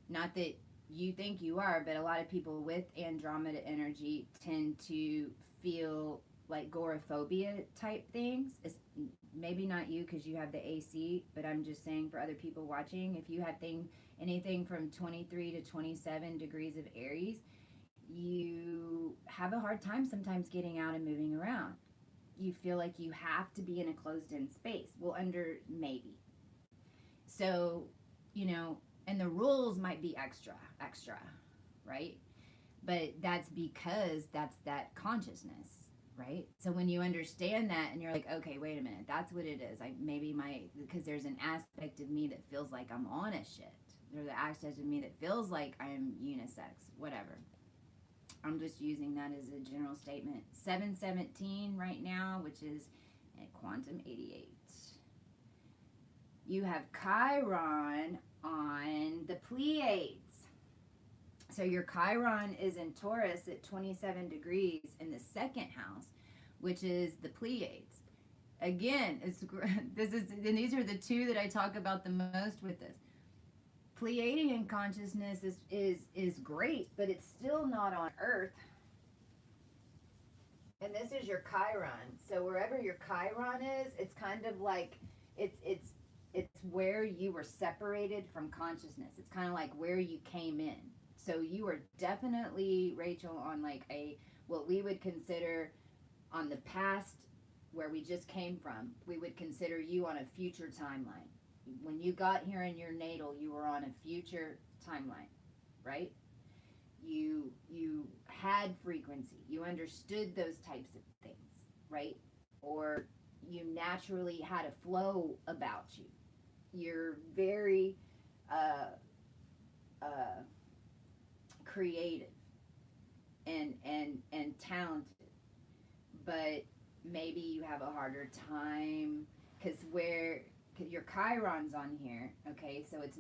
Not that you think you are, but a lot of people with Andromeda energy tend to feel like agoraphobia type things. It's maybe not you because you have the AC, but I'm just saying for other people watching, if you have anything from 23 to 27 degrees of Aries, you have a hard time sometimes getting out and moving around. You feel like you have to be in a closed-in space. Well, under maybe. So, and the rules might be extra, right? But that's because that's that consciousness, right? So when you understand that and you're like, okay, wait a minute, that's what it is. Like because there's an aspect of me that feels like I'm on a shit. There's an aspect of me that feels like I'm unisex, whatever. I'm just using that as a general statement. 717 right now, which is at quantum 88. You have Chiron on the Pleiades. So your Chiron is in Taurus at 27 degrees in the second house, which is the Pleiades. Again, and these are the two that I talk about the most with this. Pleiadian consciousness is great, but it's still not on Earth. And this is your Chiron. So wherever your Chiron is, it's kind of like it's where you were separated from consciousness. It's kind of like where you came in. So you are definitely, Rachel, on like what we would consider on the past where we just came from. We would consider you on a future timeline. When you got here in your natal, you were on a future timeline, right? You had frequency. You understood those types of things, right? Or you naturally had a flow about you. You're very creative and talented, but maybe you have a harder time because your Chiron's on here, okay? So it's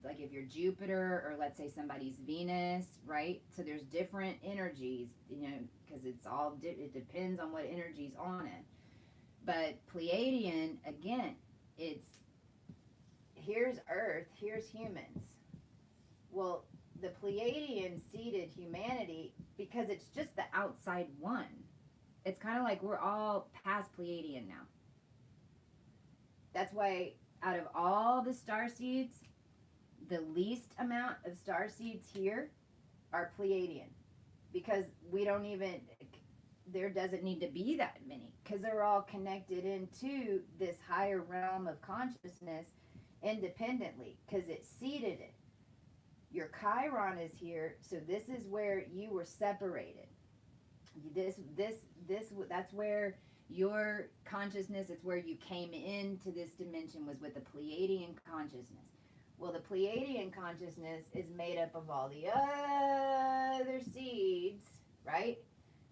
like if you're Jupiter or let's say somebody's Venus, right? So there's different energies, because it depends on what energy's on it. But Pleiadian, again, here's Earth, here's humans. Well, the Pleiadian seeded humanity because it's just the outside one. It's kind of like we're all past Pleiadian now. That's why out of all the starseeds, the least amount of starseeds here are Pleiadian. Because there doesn't need to be that many. Because they're all connected into this higher realm of consciousness independently. Because it seeded it. Your Chiron is here, so this is where you were separated. That's where your consciousness, it's where you came into this dimension, was with the Pleiadian consciousness. Well, the Pleiadian consciousness is made up of all the other seeds, right?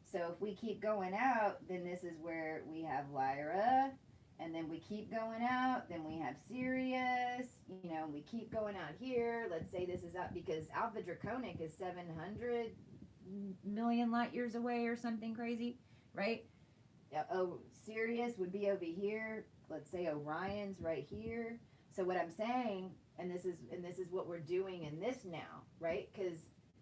So if we keep going out, then this is where we have Lyra, and then we keep going out, then we have Sirius, you know, we keep going out here. Let's say this is up because Alpha Draconic is 700 million light years away or something crazy, right? Oh, Sirius would be over here. Let's say Orion's right here. So what I'm saying, and this is what we're doing in this now, right? Because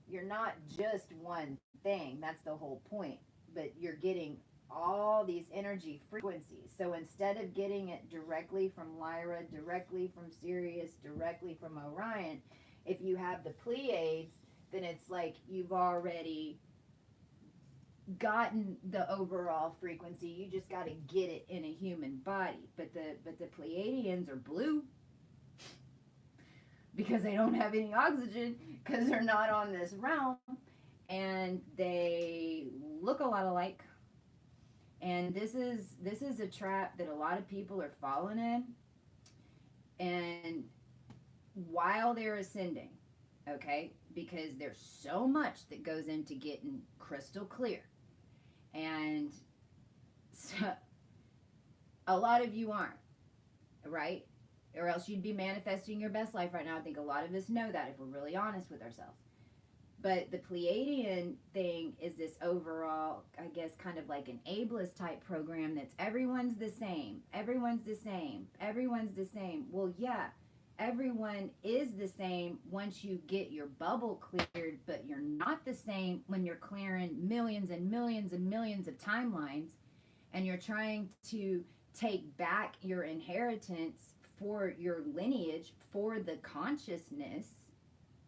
you're not just one thing. That's the whole point. But you're getting all these energy frequencies. So instead of getting it directly from Lyra, directly from Sirius, directly from Orion, if you have the Pleiades, then it's like you've already gotten the overall frequency. You just got to get it in a human body. But the Pleiadians are blue because they don't have any oxygen because they're not on this realm, and they look a lot alike. And this is a trap that a lot of people are falling in. And while they're ascending, okay, because there's so much that goes into getting crystal clear. And so a lot of you aren't, right? Or else you'd be manifesting your best life right now. I think a lot of us know that if we're really honest with ourselves. But the Pleiadian thing is this overall, I guess, kind of like an ableist type program that's everyone's the same. Everyone's the same. Everyone's the same. Well, yeah, everyone is the same once you get your bubble cleared, but you're not the same when you're clearing millions and millions and millions of timelines and you're trying to take back your inheritance for your lineage, for the consciousness,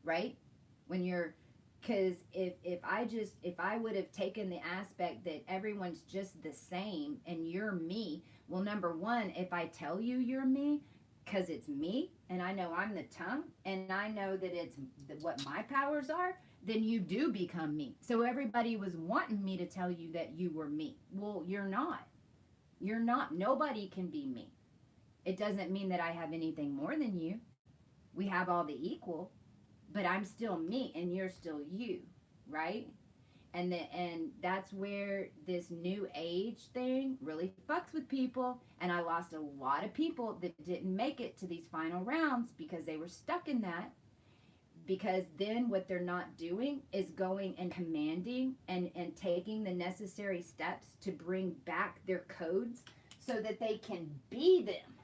right? When you're, because if I would have taken the aspect that everyone's just the same and you're me, well, number one, if I tell you you're me, because it's me and I know I'm the tongue and I know that it's what my powers are, then you do become me. So everybody was wanting me to tell you that you were me. Well, you're not. You're not. Nobody can be me. It doesn't mean that I have anything more than you. We have all the equal, but I'm still me and you're still you, right? And that's where this new age thing really fucks with people. And I lost a lot of people that didn't make it to these final rounds because they were stuck in that. Because then what they're not doing is going and commanding and taking the necessary steps to bring back their codes so that they can be them.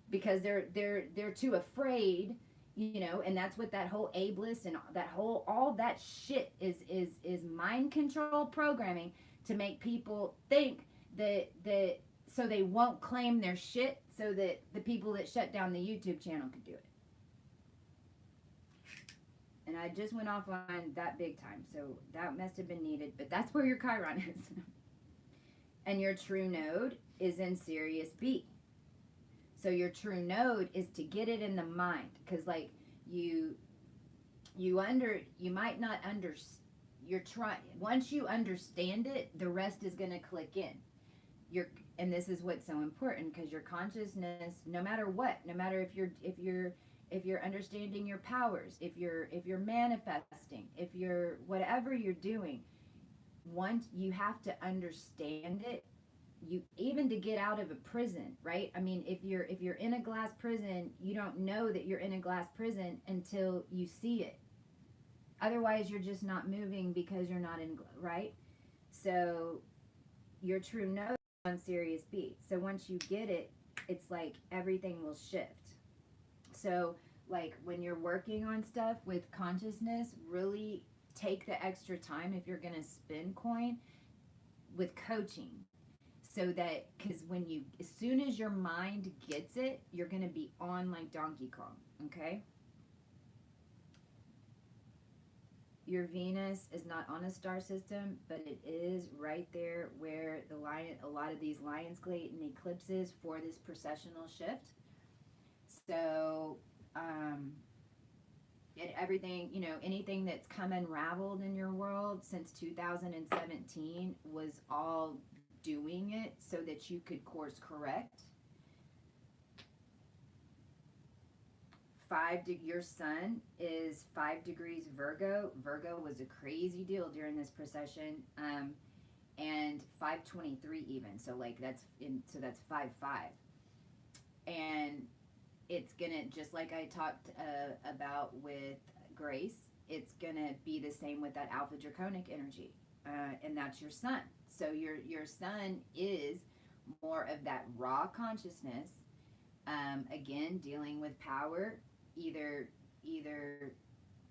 Because they're too afraid, you know, and that's what that whole ableist and that whole, all that shit is mind control programming to make people think that so they won't claim their shit so that the people that shut down the YouTube channel could do it. And I just went off on that big time, so that must have been needed, but that's where your Chiron is. And your true node is in Sirius B. So your true node is to get it in the mind, because like you might not understand. You're trying, once you understand it, the rest is going to click in. And this is what's so important, because your consciousness, no matter what, no matter if you're understanding your powers, if you're manifesting, if you're whatever you're doing, once you have to understand it. You, even to get out of a prison, right? I mean, if you're in a glass prison, you don't know that you're in a glass prison until you see it. Otherwise, you're just not moving because you're not in, right? So your true node on Sirius B. So once you get it, it's like everything will shift. So like when you're working on stuff with consciousness, really take the extra time if you're going to spend coin with coaching. So that, because as soon as your mind gets it, you're going to be on like Donkey Kong, okay? Your Venus is not on a star system, but it is right there where a lot of these Lionsgate and eclipses for this precessional shift. So, everything, you know, anything that's come unraveled in your world since 2017 was all doing it so that you could course correct. Your sun is 5 degrees Virgo. Virgo was a crazy deal during this precession. and 523 even. So like that's 5-5. And it's gonna, just like I talked about with Grace, it's gonna be the same with that alpha draconic energy, and that's your sun. So your sun is more of that raw consciousness. Again, dealing with power, either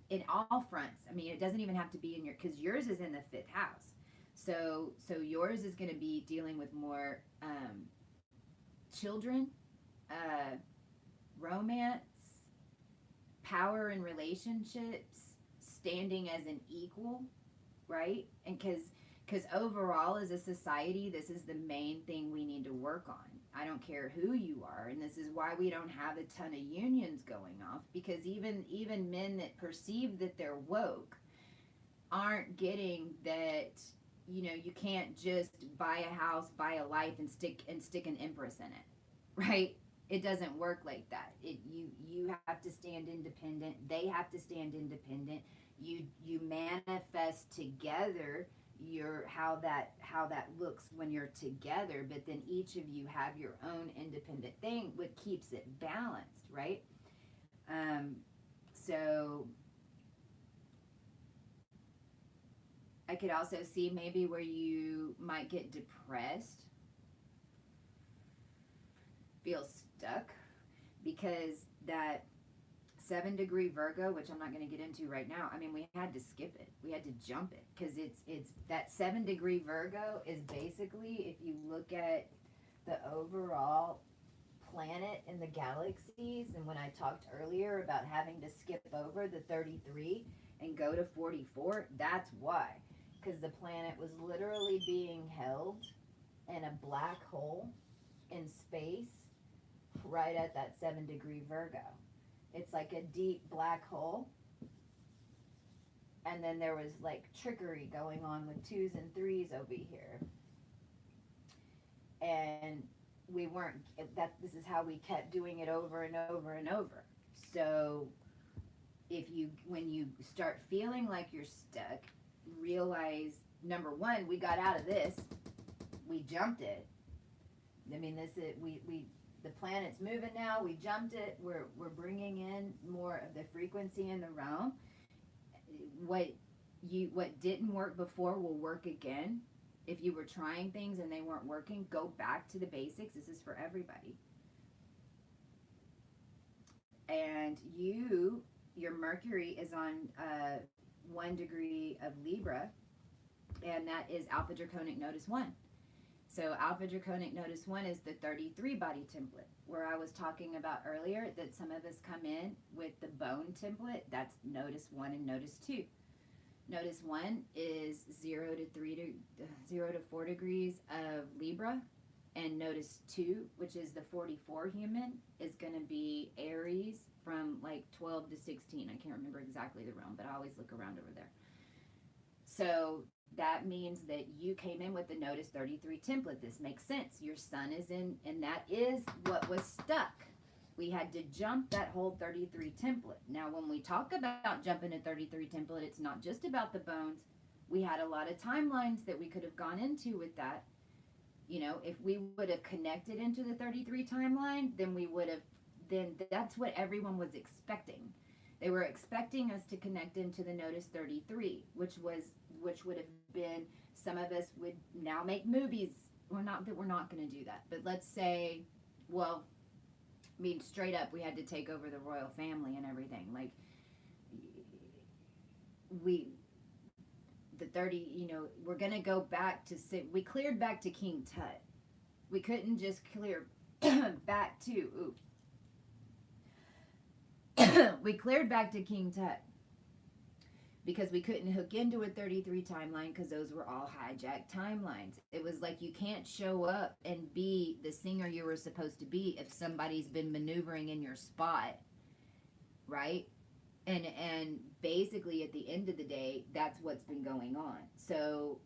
in all fronts. I mean, it doesn't even have to be in your, because yours is in the fifth house. So yours is going to be dealing with more children, romance, power in relationships, standing as an equal, right? And because overall as a society, this is the main thing we need to work on. I don't care who you are, and this is why we don't have a ton of unions going off, because even men that perceive that they're woke aren't getting that, you can't just buy a house, buy a life, and stick an empress in it, right? It doesn't work like that. You have to stand independent. They have to stand independent. You manifest together how that looks when you're together, but then each of you have your own independent thing, what keeps it balanced, right? So I could also see maybe where you might get depressed, feel stuck, because that 7-degree Virgo, which I'm not going to get into right now, I mean, we had to skip it. We had to jump it, because it's that 7-degree Virgo is basically, if you look at the overall planet in the galaxies, and when I talked earlier about having to skip over the 33 and go to 44, that's why. Because the planet was literally being held in a black hole in space right at that 7-degree Virgo. It's like a deep black hole. And then there was like trickery going on with 2s and 3s over here. And we weren't, this is how we kept doing it over and over and over. So when you start feeling like you're stuck, realize, number one, we got out of this. We jumped it. I mean, the planet's moving now. We jumped it. We're bringing in more of the frequency in the realm. What didn't work before will work again. If you were trying things and they weren't working, go back to the basics. This is for everybody. And your Mercury is on 1 degree of Libra, and that is Alpha Draconic Notice 1. So Alpha Draconic Notice 1 is the 33 body template, where I was talking about earlier that some of us come in with the bone template. That's Notice 1 and Notice 2. Notice 1 is 0 to 4 degrees of Libra, and Notice 2, which is the 44 human, is going to be Aries from like 12 to 16. I can't remember exactly the realm, but I always look around over there. So that means that you came in with the Notice 33 template. This makes sense. Your sun is in, and that is what was stuck. We had to jump that whole 33 template. Now, when we talk about jumping a 33 template, it's not just about the bones. We had a lot of timelines that we could have gone into with that. If we would have connected into the 33 timeline, then that's what everyone was expecting. They were expecting us to connect into the Notice 33, which would have been, some of us would now make movies. We're not going to do that. But let's say, well, I mean, straight up, we had to take over the royal family and everything. Like, we're going to go back to, we cleared back to King Tut. We couldn't just clear back to, we cleared back to King Tut because we couldn't hook into a 33 timeline, because those were all hijacked timelines. It was like, you can't show up and be the singer you were supposed to be if somebody's been maneuvering in your spot, right? And basically at the end of the day, that's what's been going on. So,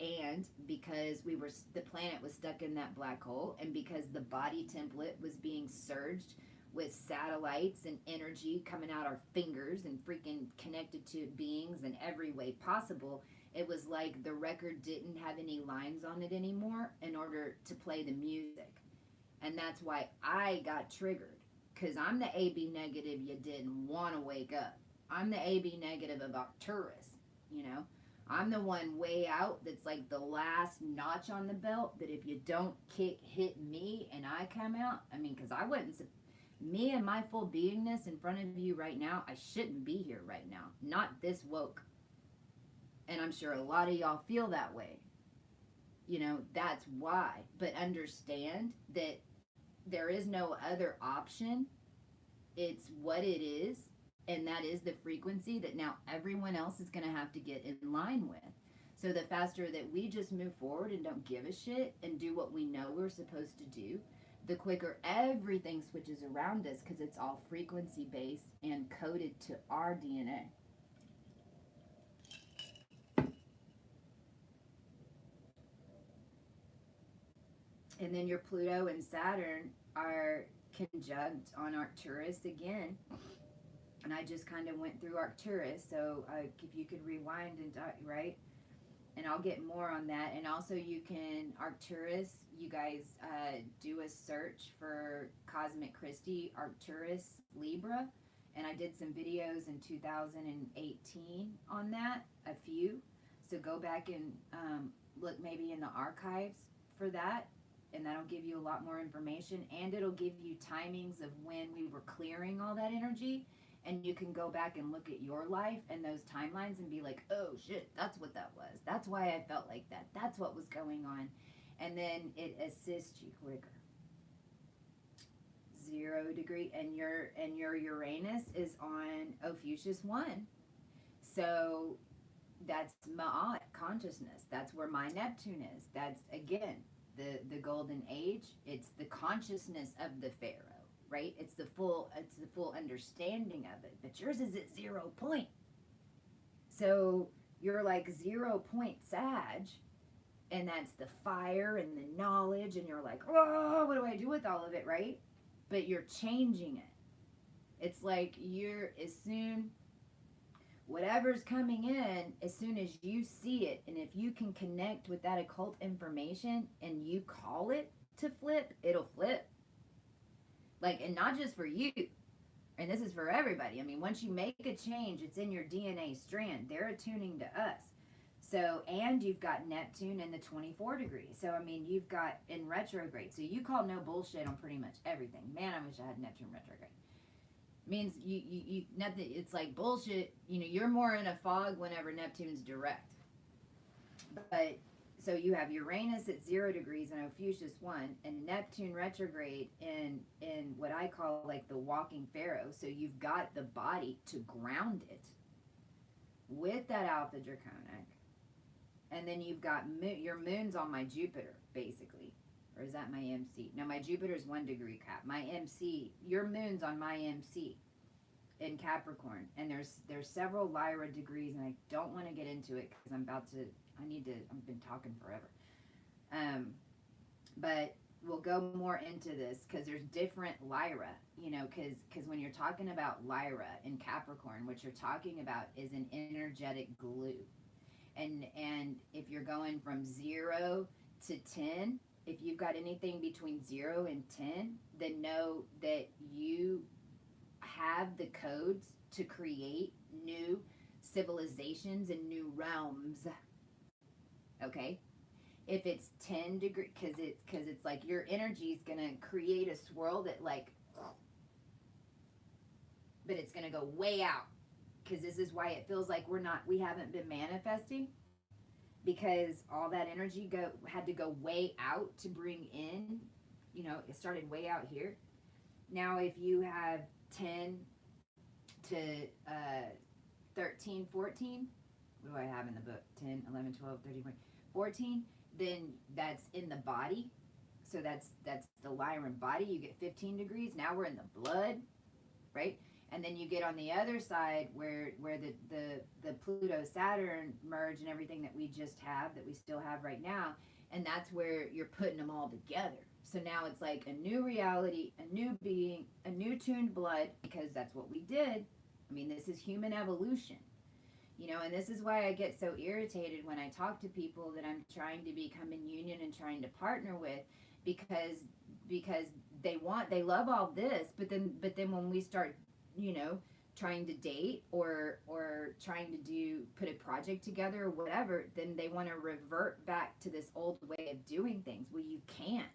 and because the planet was stuck in that black hole, and because the body template was being surged with satellites and energy coming out our fingers and freaking connected to beings in every way possible, It was like the record didn't have any lines on it anymore in order to play the music. And that's why I got triggered. Because I'm the AB negative you didn't want to wake up. I'm the AB negative of Arcturus, you know. I'm the one way out that's like the last notch on the belt that if you don't hit me and I come out, I mean, because I wouldn't, me and my full beingness in front of you right now, I shouldn't be here right now. Not this woke. And I'm sure a lot of y'all feel that way. You know, that's why. But understand that there is no other option. It's what it is. And that is the frequency that now everyone else is going to have to get in line with. So the faster that we just move forward and don't give a shit and do what we know we're supposed to do, the quicker everything switches around us, because it's all frequency based and coded to our DNA. And then your Pluto and Saturn are conjunct on Arcturus again. And I just kind of went through Arcturus, so if you could rewind and right, and I'll get more on that. And also, you can Arcturus. You guys do a search for Cosmic Christie Arcturus Libra, and I did some videos in 2018 on that, a few. So go back and look maybe in the archives for that, and that'll give you a lot more information, and it'll give you timings of when we were clearing all that energy. And you can go back and look at your life and those timelines and be like, oh shit, that's what that was. That's why I felt like that. That's what was going on. And then it assists you quicker. 0 degree, and your Uranus is on Ophiuchus 1. So that's Ma'at consciousness. That's where my Neptune is. That's again the golden age. It's the consciousness of the Pharaoh. Right? It's the full understanding of it. But yours is at 0 point. So you're like 0 point Sag, and that's the fire and the knowledge, and you're like, oh, what do I do with all of it, right? But you're changing it. It's like whatever's coming in, as soon as you see it, and if you can connect with that occult information and you call it to flip, it'll flip. Like, and not just for you, and this is for everybody. I mean, once you make a change, it's in your DNA strand. They're attuning to us. So, and you've got Neptune in the 24 degrees. So, I mean, you've got in retrograde. So you call no bullshit on pretty much everything. Man, I wish I had Neptune retrograde. Means you nothing. It's like bullshit. You know, you're more in a fog whenever Neptune's direct. But so you have Uranus at 0 degrees in Ophiuchus 1, and Neptune retrograde in what I call like the walking Pharaoh. So you've got the body to ground it with that Alpha Draconic, and then you've got your moon's on my Jupiter basically, or is that my MC? No, my Jupiter's 1 degree Cap. My MC, your moon's on my MC in Capricorn, and there's several Lyra degrees, and I don't want to get into it because I've been talking forever. But we'll go more into this because there's different Lyra, you know, because when you're talking about Lyra in Capricorn, what you're talking about is an energetic glue. And if you're going from 0 to 10, if you've got anything between 0 and 10, then know that you have the codes to create new civilizations and new realms. Okay, if it's 10 degrees, because it's like your energy is gonna create a swirl that like, but it's gonna go way out, because this is why it feels like we haven't been manifesting, because all that energy had to go way out to bring in, you know, it started way out here. Now if you have 10 to 13, 14, what do I have in the book? 10, 11, 12, 13, 14, then that's in the body. So that's the Lyran body. You get 15 degrees. Now we're in the blood, right? And then you get on the other side where the Pluto Saturn merge and everything that we just have, that we still have right now, and that's where you're putting them all together. So now it's like a new reality, a new being, a new tuned blood, because that's what we did. I mean, this is human evolution. You know, and this is why I get so irritated when I talk to people that I'm trying to become in union and trying to partner with, because because they love all this, but then when we start, you know, trying to date or trying to put a project together or whatever, then they want to revert back to this old way of doing things. Well, you can't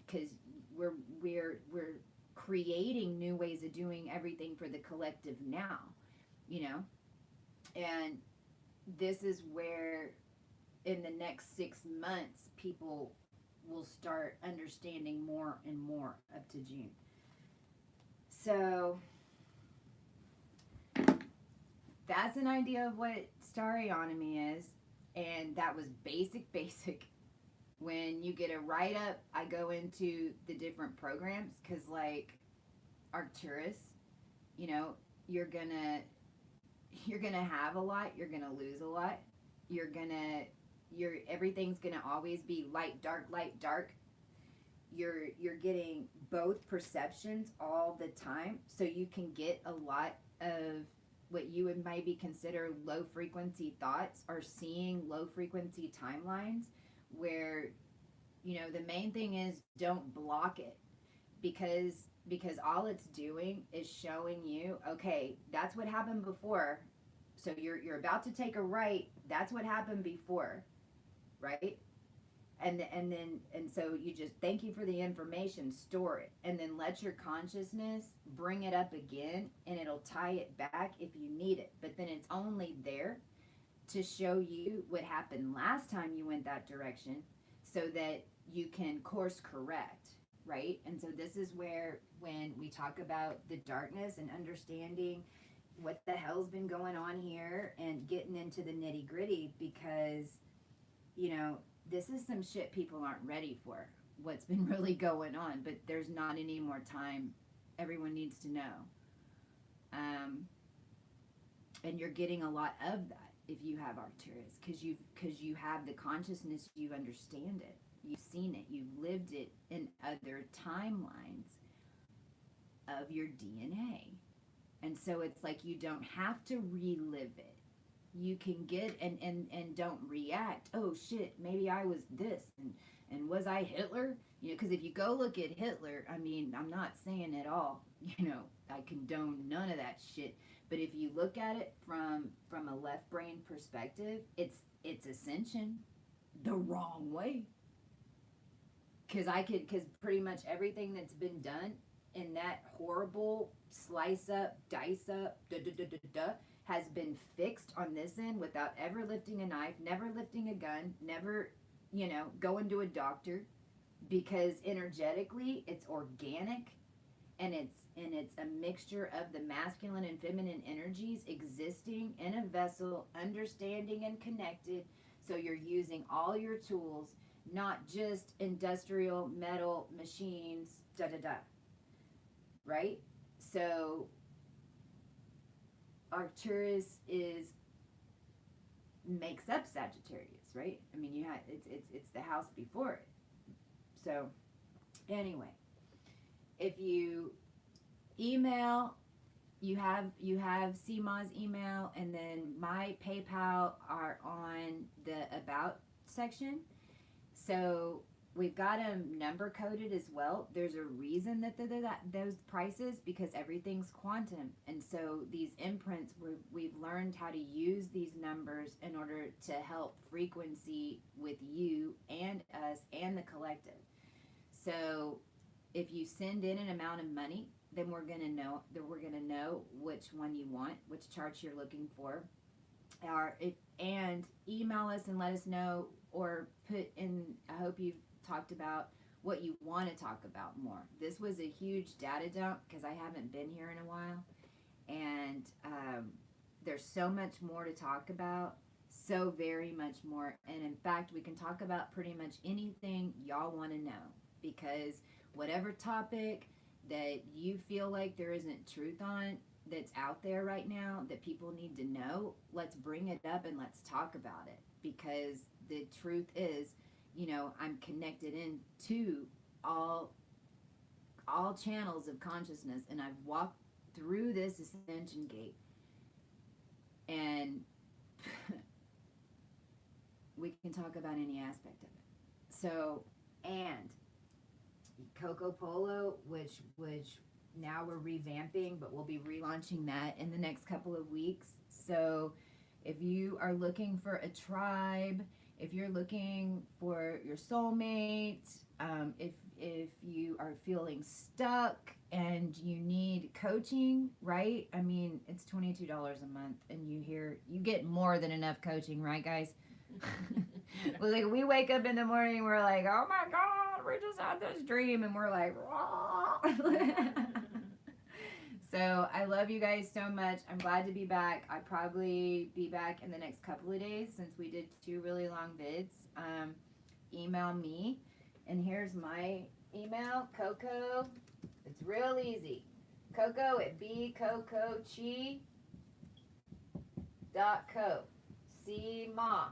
because we're we're creating new ways of doing everything for the collective now, you know. And this is where in the next 6 months people will start understanding more and more up to June. So that's an idea of what starionomy is. And that was basic. When you get a write up, I go into the different programs because, like, Arcturus, you know, you're gonna have a lot, you're gonna lose a lot, everything's gonna always be light dark. You're getting both perceptions all the time, so you can get a lot of what you would maybe consider low frequency thoughts, or seeing low frequency timelines, where, you know, the main thing is don't block it, because all it's doing is showing you, okay, that's what happened before. So you're about to take a right, that's what happened before, right? And so you just thank you for the information, store it, and then let your consciousness bring it up again, and it'll tie it back if you need it. But then it's only there to show you what happened last time you went that direction, so that you can course correct, right? And so this is where, when we talk about the darkness and understanding what the hell's been going on here and getting into the nitty gritty, because, you know, this is some shit people aren't ready for, what's been really going on, but there's not any more time. Everyone needs to know. And you're getting a lot of that if you have Arcturus, because you have the consciousness, you understand it, you've seen it, you've lived it in other timelines of your DNA. And so it's like you don't have to relive it. You can get and don't react. Oh shit, maybe I was this, and was I Hitler? You know, because if you go look at Hitler, I mean, I'm not saying at all, you know, I condone none of that shit. But if you look at it from a left brain perspective, it's ascension the wrong way. Because pretty much everything that's been done in that horrible slice up, dice up, has been fixed on this end without ever lifting a knife, never lifting a gun, never, you know, going to a doctor, because energetically it's organic, and it's a mixture of the masculine and feminine energies existing in a vessel, understanding and connected. So you're using all your tools, not just industrial metal machines, right? So Arcturus makes up Sagittarius, right? I mean, you have it's the house before it. So anyway, if you email, you have CMA's email, and then my PayPal are on the about section. So we've got them number coded as well. There's a reason that those prices, because everything's quantum, and so these imprints, we've learned how to use these numbers in order to help frequency with you and us and the collective. So if you send in an amount of money, then we're gonna know which one you want, which charts you're looking for, and email us and let us know, or put in. I hope you've talked about what you want to talk about more. This was a huge data dump because I haven't been here in a while, and there's so much more to talk about, so very much more. And in fact, we can talk about pretty much anything y'all want to know, because whatever topic that you feel like there isn't truth on, that's out there right now that people need to know, let's bring it up and let's talk about it. Because the truth is, you know, I'm connected into all channels of consciousness, and I've walked through this ascension gate, and we can talk about any aspect of it. So, and Coco Polo, which now we're revamping, but we'll be relaunching that in the next couple of weeks. So if you are looking for a tribe, if you're looking for your soulmate, if you are feeling stuck and you need coaching, right? I mean, it's $22 a month, and you get more than enough coaching, right, guys? Well, like, we wake up in the morning, we're like, oh my God, we just had this dream, and we're like, so I love you guys so much. I'm glad to be back. I'll probably be back in the next couple of days since we did 2 really long vids. Email me, and here's my email, Coco. It's real easy. Coco at bcocochi.co. C Ma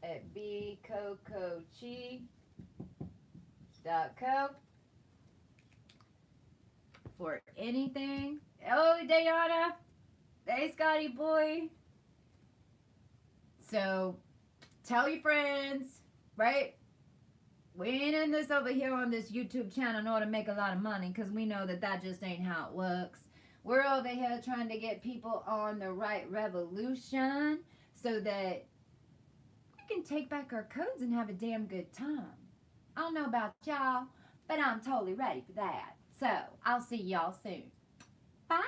at bcocochi.co for anything. Oh, Diana. Hey, Scotty boy. So, tell your friends, right? We ain't in this over here on this YouTube channel in order to make a lot of money, because we know that just ain't how it works. We're over here trying to get people on the right revolution so that we can take back our codes and have a damn good time. I don't know about y'all, but I'm totally ready for that. So, I'll see y'all soon. Bye.